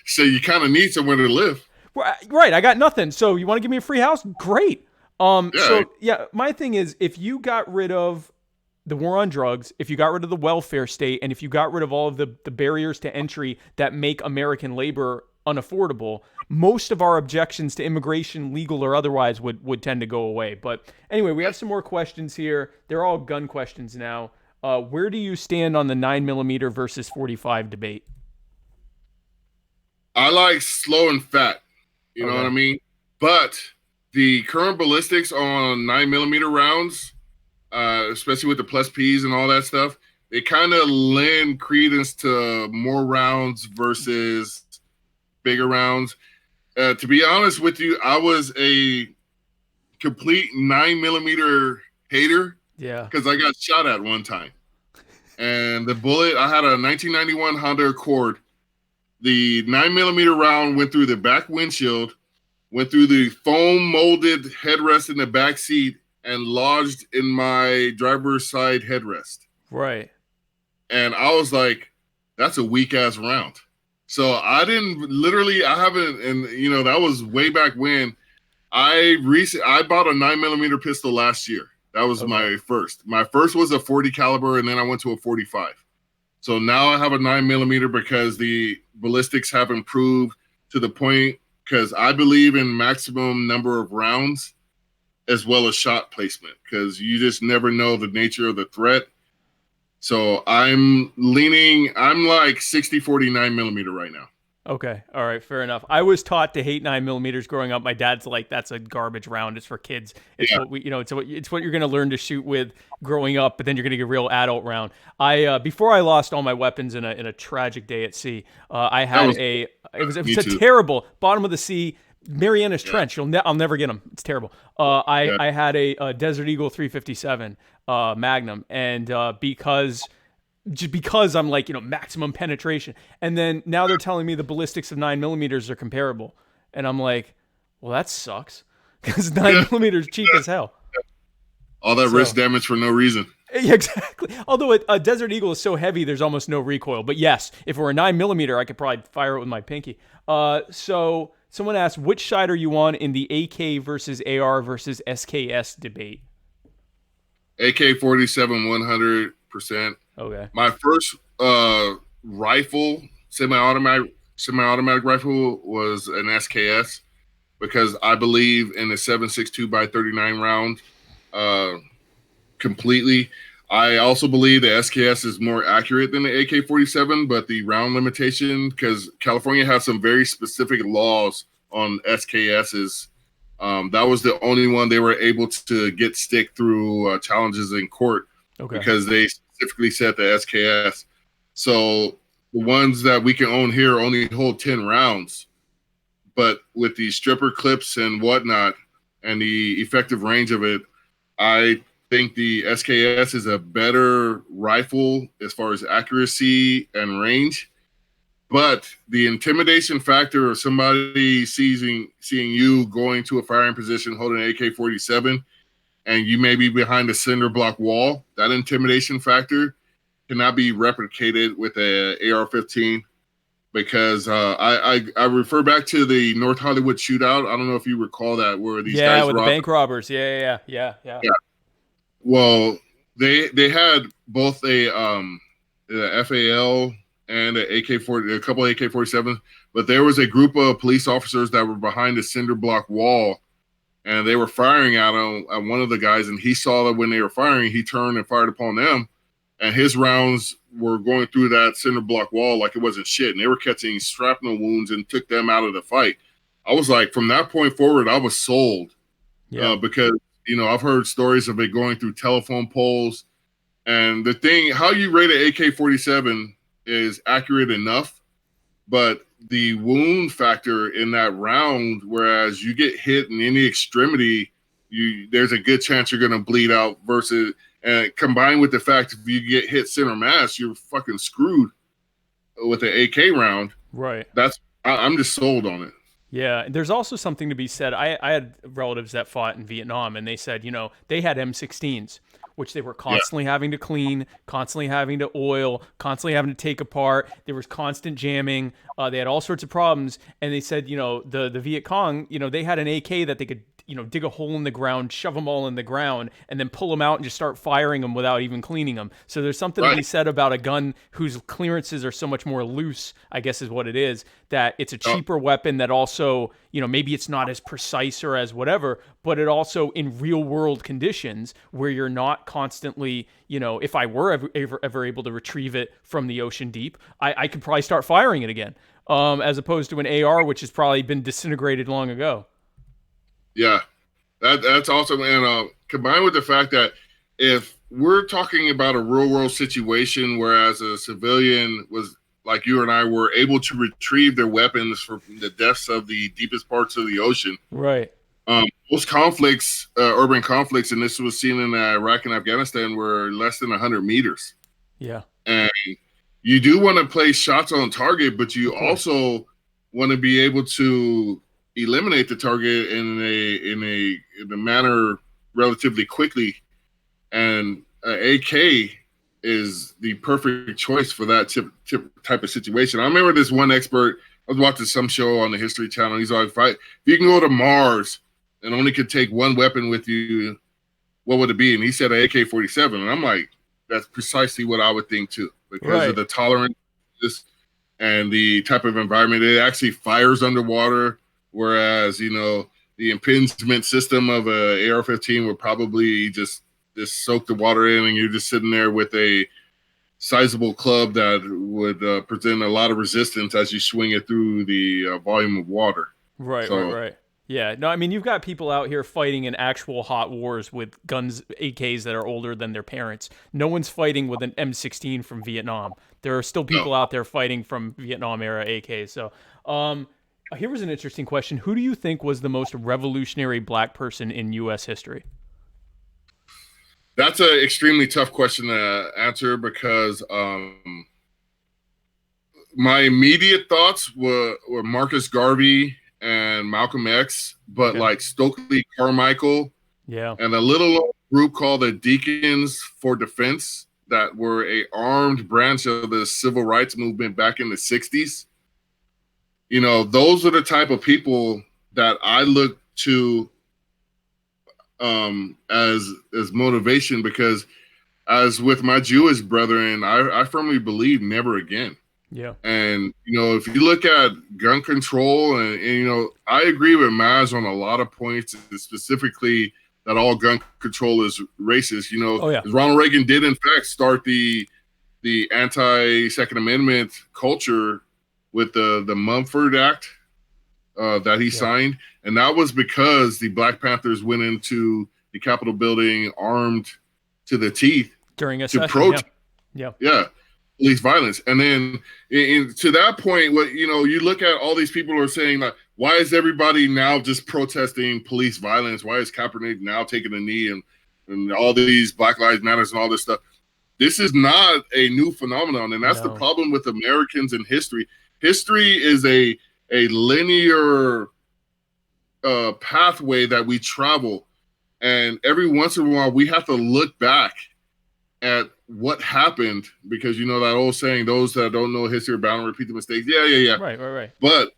So you kind of need somewhere to live. Right. I got nothing. So you want to give me a free house? Great. My thing is, if you got rid of the war on drugs, if you got rid of the welfare state, and if you got rid of all of the barriers to entry that make American labor unaffordable, most of our objections to immigration, legal or otherwise, would tend to go away. But anyway, we have some more questions here. They're all gun questions now. Where do you stand on the 9mm versus 45 debate? I like slow and fat. You know what I mean? But the current ballistics on 9mm rounds, especially with the plus Ps and all that stuff, they kind of lend credence to more rounds versus bigger rounds. To be honest with you, I was a complete 9mm hater. Yeah. Because I got shot at one time. And the bullet, I had a 1991 Honda Accord. The 9mm round went through the back windshield, went through the foam molded headrest in the back seat and lodged in my driver's side headrest. Right. And I was like, that's a weak ass round. So I haven't, and you know, that was way back when. I bought a 9mm pistol last year. That was my first. My first was a 40 caliber, and then I went to a 45. So now I have a 9mm because the ballistics have improved to the point, because I believe in maximum number of rounds as well as shot placement, because you just never know the nature of the threat. So I'm like 60-40 9mm right now. Okay. All right. Fair enough. I was taught to hate 9mm growing up. My dad's like, that's a garbage round. It's for kids. It's what we, it's what you're going to learn to shoot with growing up, but then you're going to get a real adult round. Before I lost all my weapons in a tragic day at sea, I had it was a terrible bottom of the sea, Marianas Trench. I'll never get them. It's terrible. I had a Desert Eagle 357 Magnum, and because I'm like, maximum penetration. And then now they're telling me the ballistics of 9mm are comparable. And I'm like, well, that sucks, because 9mm is cheap as hell. All that wrist damage for no reason. Yeah, exactly. Although a Desert Eagle is so heavy, there's almost no recoil. But yes, if it were a 9mm, I could probably fire it with my pinky. So someone asked, which side are you on in the AK versus AR versus SKS debate? AK-47 100%. Okay. My first rifle, semi-automatic rifle, was an SKS, because I believe in the 7.62 by 39 round completely. I also believe the SKS is more accurate than the AK-47, but the round limitation, because California has some very specific laws on SKSs. That was the only one they were able to get stick through challenges in court, because they specifically said the SKS. So the ones that we can own here only hold 10 rounds, but with the stripper clips and whatnot and the effective range of it, I think the SKS is a better rifle as far as accuracy and range. But the intimidation factor of somebody seeing you going to a firing position holding an AK-47, and you may be behind a cinder block wall, that intimidation factor cannot be replicated with a AR-15, because I refer back to the North Hollywood shootout. I don't know if you recall that, where these guys with the robbed bank robbers. Yeah. Well, they had both a FAL and a couple of AK-47s, but there was a group of police officers that were behind a cinder block wall, and they were firing at one of the guys, and he saw that when they were firing, he turned and fired upon them, and his rounds were going through that cinder block wall like it wasn't shit, and they were catching shrapnel wounds and took them out of the fight. I was like, from that point forward, I was sold, because I've heard stories of it going through telephone poles, and the thing, how you rate an AK-47 is accurate enough, but the wound factor in that round, whereas you get hit in any extremity, there's a good chance you're going to bleed out, versus, and combined with the fact if you get hit center mass, you're fucking screwed with an AK round. Right. I'm just sold on it. Yeah, there's also something to be said. I had relatives that fought in Vietnam, and they said, they had M16s, which they were constantly having to clean, constantly having to oil, constantly having to take apart. There was constant jamming. They had all sorts of problems. And they said, the Viet Cong, they had an AK that they could, dig a hole in the ground, shove them all in the ground, and then pull them out and just start firing them without even cleaning them. So there's something to be said about a gun whose clearances are so much more loose, I guess is what it is, that it's a cheaper weapon that also, maybe it's not as precise or as whatever, but it also, in real world conditions where you're not constantly, if I were ever able to retrieve it from the ocean deep, I could probably start firing it again, as opposed to an AR, which has probably been disintegrated long ago. Yeah, that's awesome. And combined with the fact that if we're talking about a real world situation, whereas a civilian was like you and I were able to retrieve their weapons from the depths of the deepest parts of the ocean. Right. Most conflicts, urban conflicts, and this was seen in Iraq and Afghanistan, were less than 100 meters. Yeah. And you do want to place shots on target, but you also want to be able to eliminate the target in a manner relatively quickly, and AK is the perfect choice for that type of situation. I remember this one expert. I was watching some show on the History Channel. He's like, if you can go to Mars and only could take one weapon with you, what would it be? And he said an AK-47. And I'm like, that's precisely what I would think too, because of the tolerance and the type of environment. It actually fires underwater, whereas, you know, the impingement system of a AR-15 would probably just soak the water in, and you're just sitting there with a sizable club that would present a lot of resistance as you swing it through the volume of water. Right. Yeah, no, I mean, you've got people out here fighting in actual hot wars with guns, AKs that are older than their parents. No one's fighting with an M16 from Vietnam. There are still people out there fighting from Vietnam-era AKs. So here was an interesting question. Who do you think was the most revolutionary black person in U.S. history? That's an extremely tough question to answer because my immediate thoughts were Marcus Garvey and Malcolm X, but like Stokely Carmichael, and a little group called the Deacons for Defense that were a armed branch of the civil rights movement back in the 60s. You know, those are the type of people that I look to as motivation, because as with my Jewish brethren, I firmly believe never again. Yeah. And, you know, if you look at gun control and you know, I agree with Maz on a lot of points, specifically that all gun control is racist. You know, Ronald Reagan did in fact start the anti-Second Amendment culture with the Mumford Act that he signed. And that was because the Black Panthers went into the Capitol building armed to the teeth during a to session. protest. Police violence. And then to that point, what, you know, you look at all these people who are saying, like, why is everybody now just protesting police violence? Why is Kaepernick now taking a knee and all these Black Lives Matters and all this stuff? This is not a new phenomenon. And that's the problem with Americans in history. History is a linear pathway that we travel. And every once in a while, we have to look back at what happened, because you know that old saying, those that don't know history are bound to repeat the mistakes. Yeah. Right. But,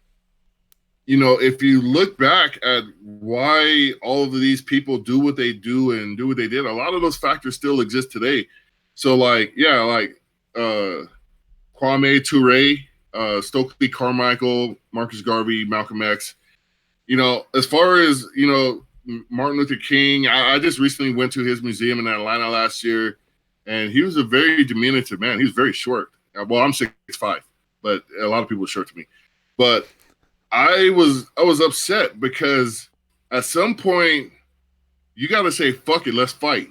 you know, if you look back at why all of these people do what they do and do what they did, a lot of those factors still exist today. So Kwame Ture, Stokely Carmichael, Marcus Garvey, Malcolm X. You know, as far as, you know, Martin Luther King, I just recently went to his museum in Atlanta last year, and he was a very diminutive man. He was very short. Well, I'm 6'5", but a lot of people are short to me. But I was upset because at some point you got to say, fuck it, let's fight.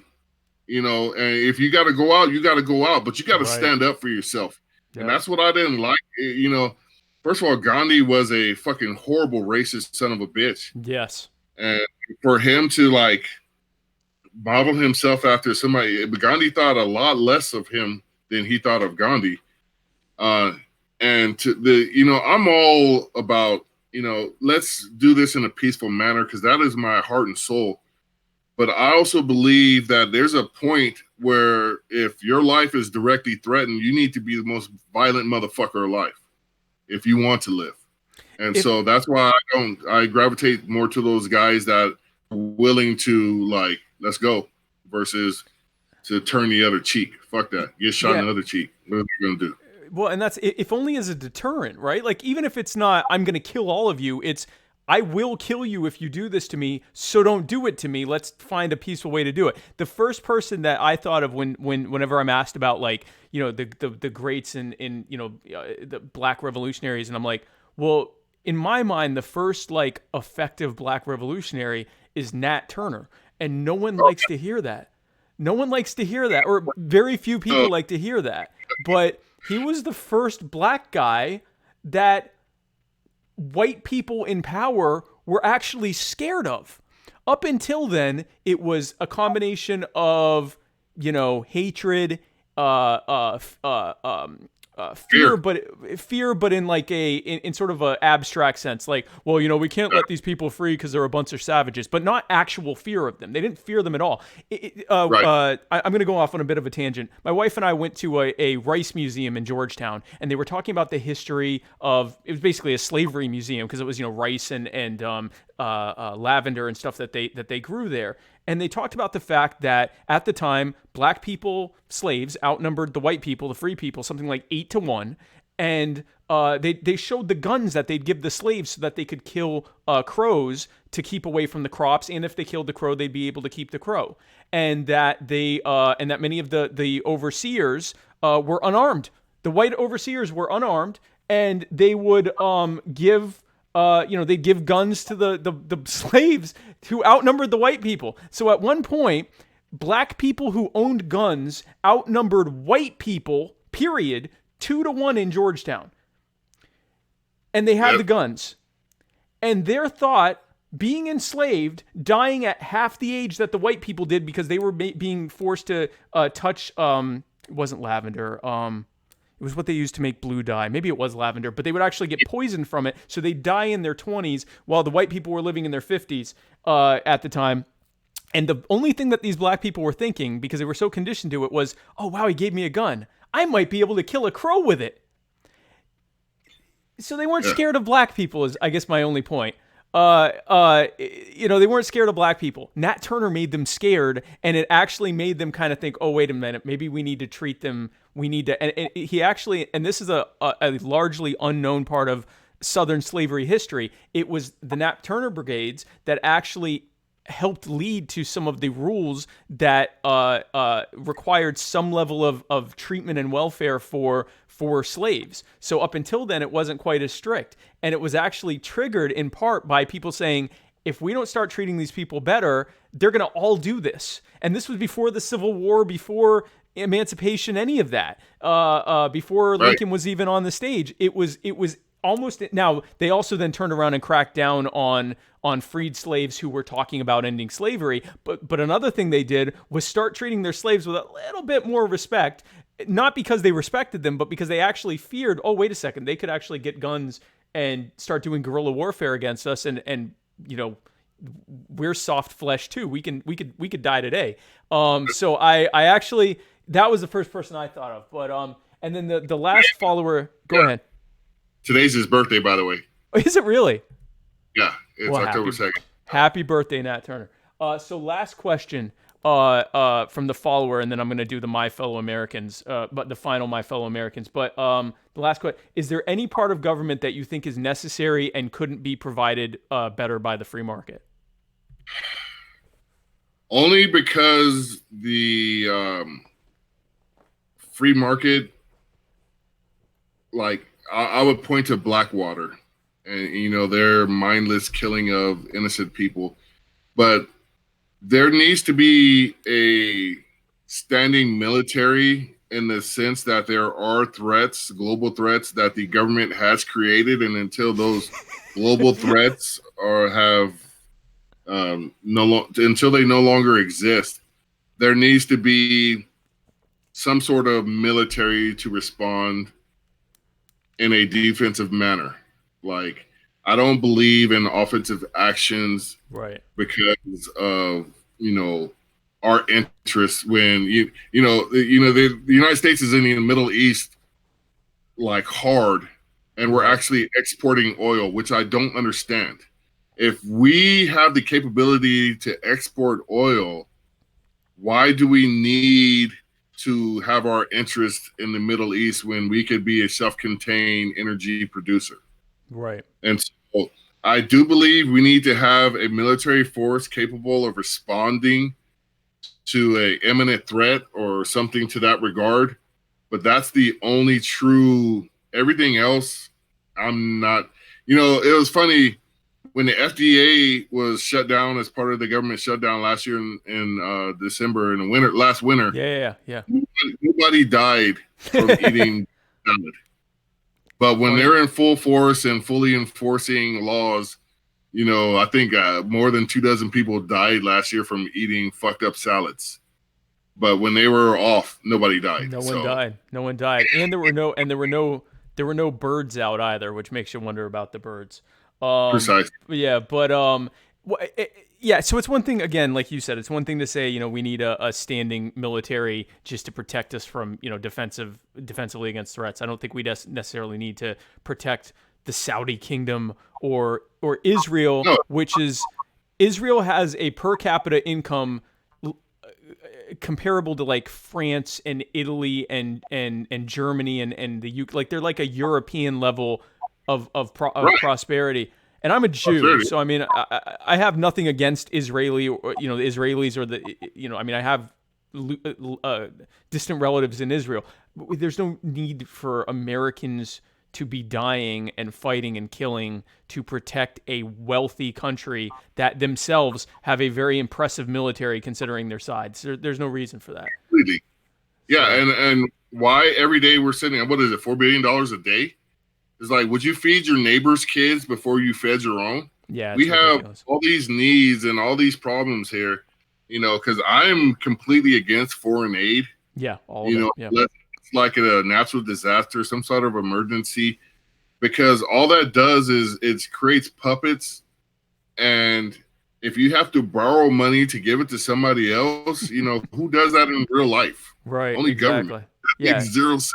You know, and if you got to go out, you got to go out, but you got to stand up for yourself. And that's what I didn't like. You know, first of all, Gandhi was a fucking horrible racist son of a bitch. Yes. And for him to like model himself after somebody, Gandhi thought a lot less of him than he thought of Gandhi. And to the, you know, I'm all about, you know, let's do this in a peaceful manner, because that is my heart and soul. But I also believe that there's a point where if your life is directly threatened, you need to be the most violent motherfucker alive if you want to live. And so that's why I gravitate more to those guys that are willing to, like, let's go, versus to turn the other cheek. Fuck that. Get shot in the other cheek. What are you going to do? Well, and that's, if only as a deterrent, right? Like, even if it's not, I'm going to kill all of you, it's, I will kill you if you do this to me, so don't do it to me. Let's find a peaceful way to do it. The first person that I thought of whenever I'm asked about, like, you know, the greats in you know, the black revolutionaries, and I'm like, well, in my mind, the first, like, effective black revolutionary is Nat Turner, and no one likes to hear that. No one likes to hear that, or very few people like to hear that. But he was the first black guy that white people in power were actually scared of. Up until then, it was a combination of, you know, hatred, fear, but in like in sort of a abstract sense, like, well, we can't let these people free because they're a bunch of savages, but not actual fear of them. They didn't fear them at all. I'm going to go off on a bit of a tangent. My wife and I went to a rice museum in Georgetown, and they were talking about the history of, it was basically a slavery museum because it was rice and lavender and stuff that they grew there. And they talked about the fact that at the time, black people, slaves, outnumbered the white people, the free people, something like 8-1. And they showed the guns that they'd give the slaves so that they could kill crows to keep away from the crops. And if they killed the crow, they'd be able to keep the crow. And that many of the overseers were unarmed. The white overseers were unarmed, and they would give. They'd give guns to the slaves who outnumbered the white people. So at one point, black people who owned guns outnumbered white people, period, 2-1 in Georgetown. And they had the guns. And their thought, being enslaved, dying at half the age that the white people did because they were being forced to touch, it wasn't lavender, it was what they used to make blue dye. Maybe it was lavender, but they would actually get poisoned from it. So they die in their 20s while the white people were living in their 50s at the time. And the only thing that these black people were thinking, because they were so conditioned to it, was, oh, wow, he gave me a gun. I might be able to kill a crow with it. So they weren't scared of black people, is I guess my only point. They weren't scared of black people. Nat Turner made them scared, and it actually made them kind of think, oh, wait a minute, maybe we need to treat them. We need to, and he actually, and this is a largely unknown part of Southern slavery history. It was the Nat Turner brigades that actually helped lead to some of the rules that required some level of treatment and welfare for slaves. So up until then, it wasn't quite as strict. And it was actually triggered in part by people saying, if we don't start treating these people better, they're going to all do this. And this was before the Civil War, before emancipation, any of that, before Lincoln was even on the stage. It was almost. Now they also then turned around and cracked down on freed slaves who were talking about ending slavery. But another thing they did was start treating their slaves with a little bit more respect, not because they respected them, but because they actually feared, oh, wait a second, they could actually get guns and start doing guerrilla warfare against us, and we're soft flesh too. We could die today. So I actually, that was the first person I thought of. But and then the last follower, go ahead. Today's his birthday, by the way. Is it really? Yeah, it's October 2nd. Happy birthday, Nat Turner. So last question from the follower, and then I'm going to do the My Fellow Americans, but the final My Fellow Americans. But the last question, is there any part of government that you think is necessary and couldn't be provided better by the free market? Only because the free market, like, I would point to Blackwater and, their mindless killing of innocent people. But there needs to be a standing military in the sense that there are threats, global threats that the government has created. And until those global threats until they no longer exist, there needs to be some sort of military to respond in a defensive manner. Like, I don't believe in offensive actions, right? Because of our interests. When the United States is in the Middle East, like, hard, and we're actually exporting oil, which I don't understand. If we have the capability to export oil, why do we need to have our interest in the Middle East when we could be a self-contained energy producer? Right. And so I do believe we need to have a military force capable of responding to a imminent threat or something to that regard. But that's the only true. Everything else, I'm not. It was funny when the FDA was shut down as part of the government shutdown last year in December, in the last winter. Yeah. Nobody died from eating salad. But when they're in full force and fully enforcing laws, I think more than 24 people died last year from eating fucked up salads. But when they were off, nobody died. No one died. No one died, and there were no birds out either, which makes you wonder about the birds. Precise. Yeah, but yeah. So it's one thing again, like you said, it's one thing to say, we need a standing military just to protect us from, defensively against threats. I don't think we necessarily need to protect the Saudi kingdom or Israel, No. which is Israel has a per capita income comparable to like France and Italy and Germany and the UK. Like they're like a European level of prosperity. And I'm a Jew, so I mean, I have nothing against Israeli or the Israelis or the I mean, I have distant relatives in Israel. There's no need for Americans to be dying and fighting and killing to protect a wealthy country that themselves have a very impressive military considering their sides. There's no reason for that. Completely. Yeah, and why every day we're sitting at, what is it, $4 billion a day? It's like, would you feed your neighbor's kids before you fed your own? Yeah, we have all these needs and all these problems here, because I'm completely against foreign aid. Yeah, all of it. Yeah. It's like a natural disaster, some sort of emergency, because all that does is it creates puppets. And if you have to borrow money to give it to somebody else, who does that in real life? Right. Only exactly. government. That makes zero sense.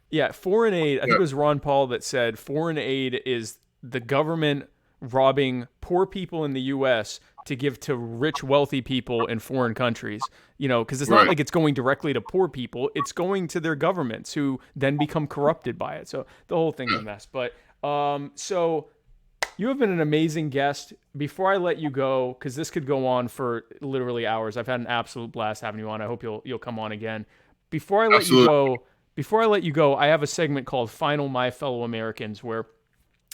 Yeah, foreign aid, I think it was Ron Paul that said foreign aid is the government robbing poor people in the U.S. to give to rich, wealthy people in foreign countries. Because it's not like it's going directly to poor people. It's going to their governments who then become corrupted by it. So the whole thing's a mess. But so you have been an amazing guest. Before I let you go, because this could go on for literally hours, I've had an absolute blast having you on. I hope you'll come on again. Before I let you go, I have a segment called Final My Fellow Americans where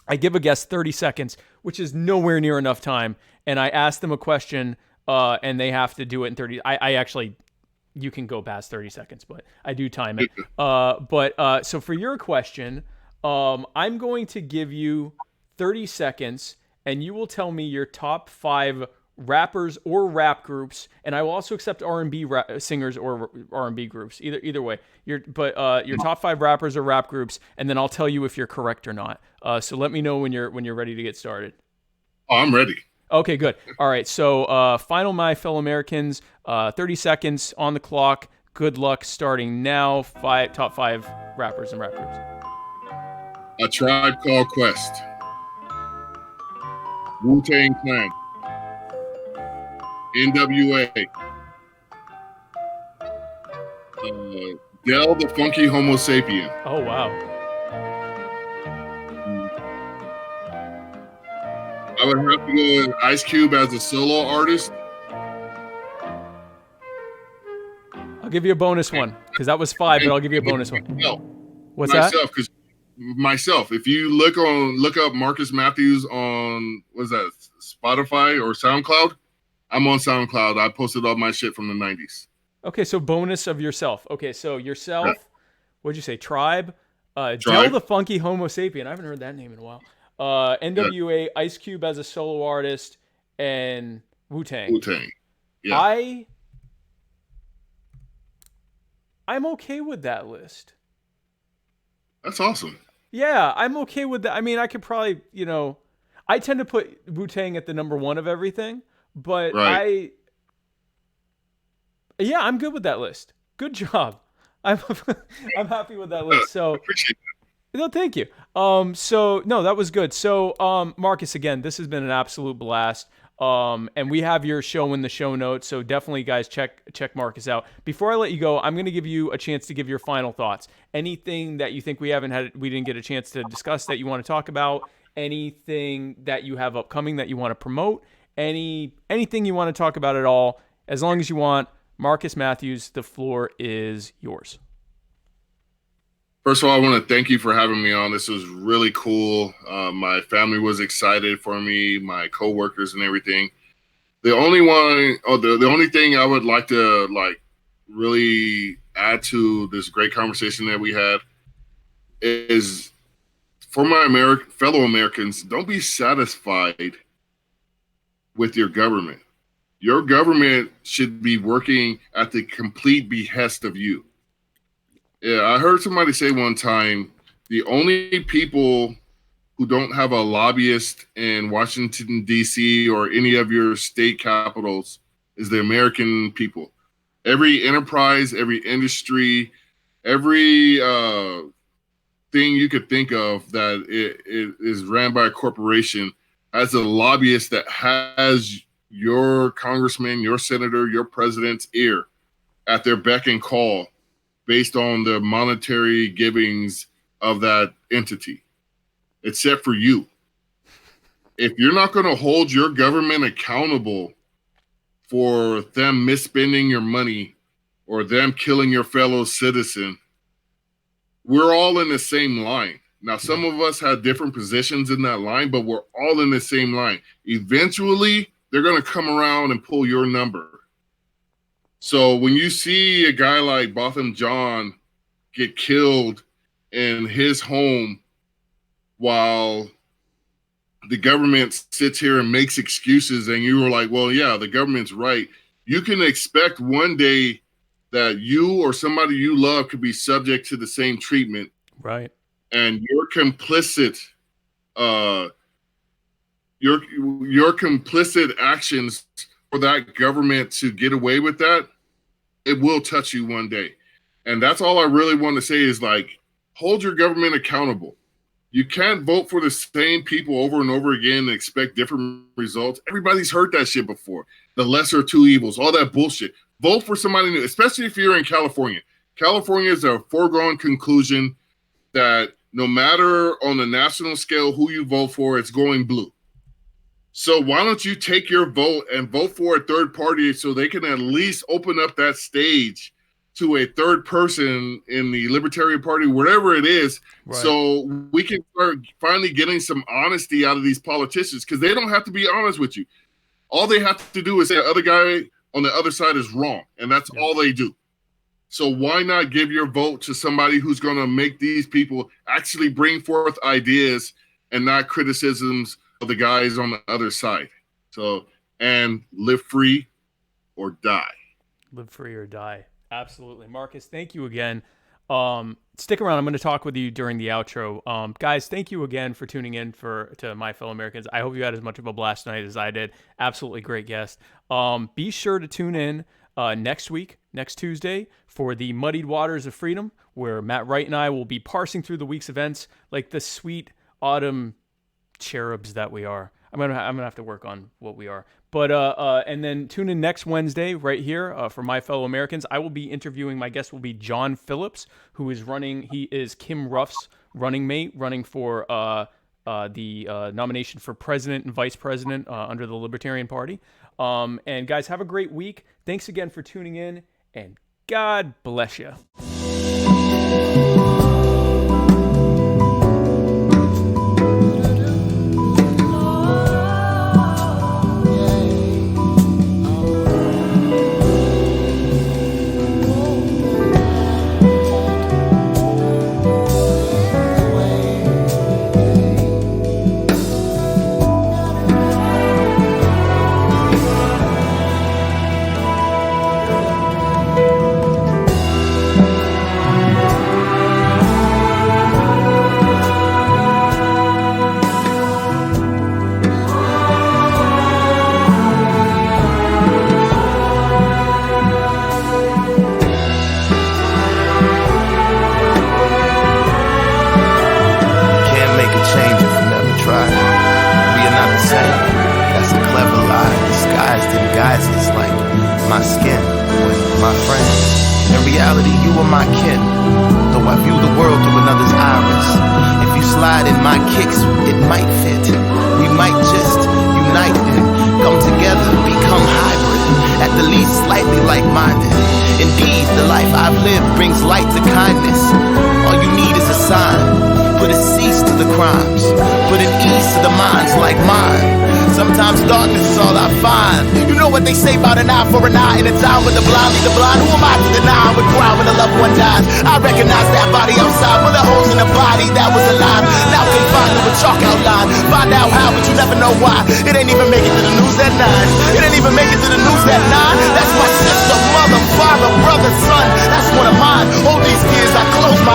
I give a guest 30 seconds, which is nowhere near enough time, and I ask them a question, and they have to do it in 30. I actually, you can go past 30 seconds, but I do time it. So for your question, I'm going to give you 30 seconds, and you will tell me your top 5 rappers or rap groups, and I will also accept R&B singers or R&B groups. Either way, your top 5 rappers or rap groups, and then I'll tell you if you're correct or not. So let me know when you're ready to get started. Oh, I'm ready. Okay, good. All right. So final My Fellow Americans, 30 seconds on the clock. Good luck starting now. Top 5 rappers and rap groups. A Tribe Called Quest. Wu-Tang Clan. NWA. Del the Funky Homo Sapien. Oh, wow. I would have to go with Ice Cube as a solo artist. I'll give you a bonus one, because that was 5, but I'll give you a bonus one. What's that? Myself. If you look up Marcus Matthews on, what's that, Spotify or SoundCloud? I'm on SoundCloud. I posted all my shit from the 90s. Okay, so bonus of yourself. Okay, so yourself, what'd you say, Tribe? Del the Funky Homo Sapien. I haven't heard that name in a while. NWA, Ice Cube as a solo artist, and Wu-Tang. Wu-Tang. Yeah. I'm okay with that list. That's awesome. Yeah, I'm okay with that. I mean, I could probably, I tend to put Wu-Tang at the number 1 of everything. But I'm good with that list. Good job. I'm happy with that list. So appreciate that. No, thank you. That was good. So Marcus, again, this has been an absolute blast. And we have your show in the show notes, so definitely, guys, check Marcus out. Before I let you go, I'm going to give you a chance to give your final thoughts. Anything that you think we didn't get a chance to discuss that you want to talk about? Anything that you have upcoming that you want to promote? Anything you want to talk about at all, as long as you want. Marcus Matthews, the floor is yours. First of all, I want to thank you for having me on. This was really cool. My family was excited for me, my coworkers and everything. The only thing I would like to really add to this great conversation that we had is, for my fellow Americans, don't be satisfied with your government. Your government should be working at the complete behest of you. Yeah, I heard somebody say one time, the only people who don't have a lobbyist in Washington, D.C. or any of your state capitals is the American people. Every enterprise, every industry, every thing you could think of that it is ran by a corporation has a lobbyist that has your congressman, your senator, your president's ear at their beck and call based on the monetary givings of that entity, except for you. If you're not going to hold your government accountable for them misspending your money or them killing your fellow citizen, we're all in the same line. Now, some of us have different positions in that line, but we're all in the same line. Eventually, they're going to come around and pull your number. So when you see a guy like Botham Jean get killed in his home while the government sits here and makes excuses, and you were like, well, yeah, the government's right, you can expect one day that you or somebody you love could be subject to the same treatment. Right. And your complicit, your complicit actions for that government to get away with that, it will touch you one day. And that's all I really want to say is, like, hold your government accountable. You can't vote for the same people over and over again and expect different results. Everybody's heard that shit before. The lesser of two evils, all that bullshit. Vote for somebody new, especially if you're in California. California is a foregone conclusion that no matter on the national scale who you vote for, it's going blue. So why don't you take your vote and vote for a third party so they can at least open up that stage to a third person in the Libertarian Party, wherever it is, right, so we can start finally getting some honesty out of these politicians, because they don't have to be honest with you. All they have to do is say the other guy on the other side is wrong, and that's all they do. So why not give your vote to somebody who's going to make these people actually bring forth ideas and not criticisms of the guys on the other side? So, and live free or die. Live free or die. Absolutely. Marcus, thank you again. Stick around. I'm going to talk with you during the outro. Guys, thank you again for tuning in to My Fellow Americans. I hope you had as much of a blast tonight as I did. Absolutely great guest. Be sure to tune in next week, next Tuesday, for the Muddied Waters of Freedom, where Matt Wright and I will be parsing through the week's events like the sweet autumn cherubs that we are. I'm gonna have to work on what we are. But and then tune in next Wednesday right here for My Fellow Americans. I will be interviewing, my guest will be John Phillips, who is running. He is Kim Ruff's running mate, running for the nomination for president and vice president under the Libertarian Party. And guys, have a great week. Thanks again for tuning in, and God bless you. They say about an eye for an eye in a time when the blind lead the blind. Who am I to deny I would cry when a loved one dies? I recognize that body outside, but the holes in the body that was alive now confined to the chalk outline. Find out how, but you never know why. It ain't even make it to the news at 9. It ain't even make it to the news at 9. That's my sister, mother, father, brother, son. That's one of mine. All these years I close my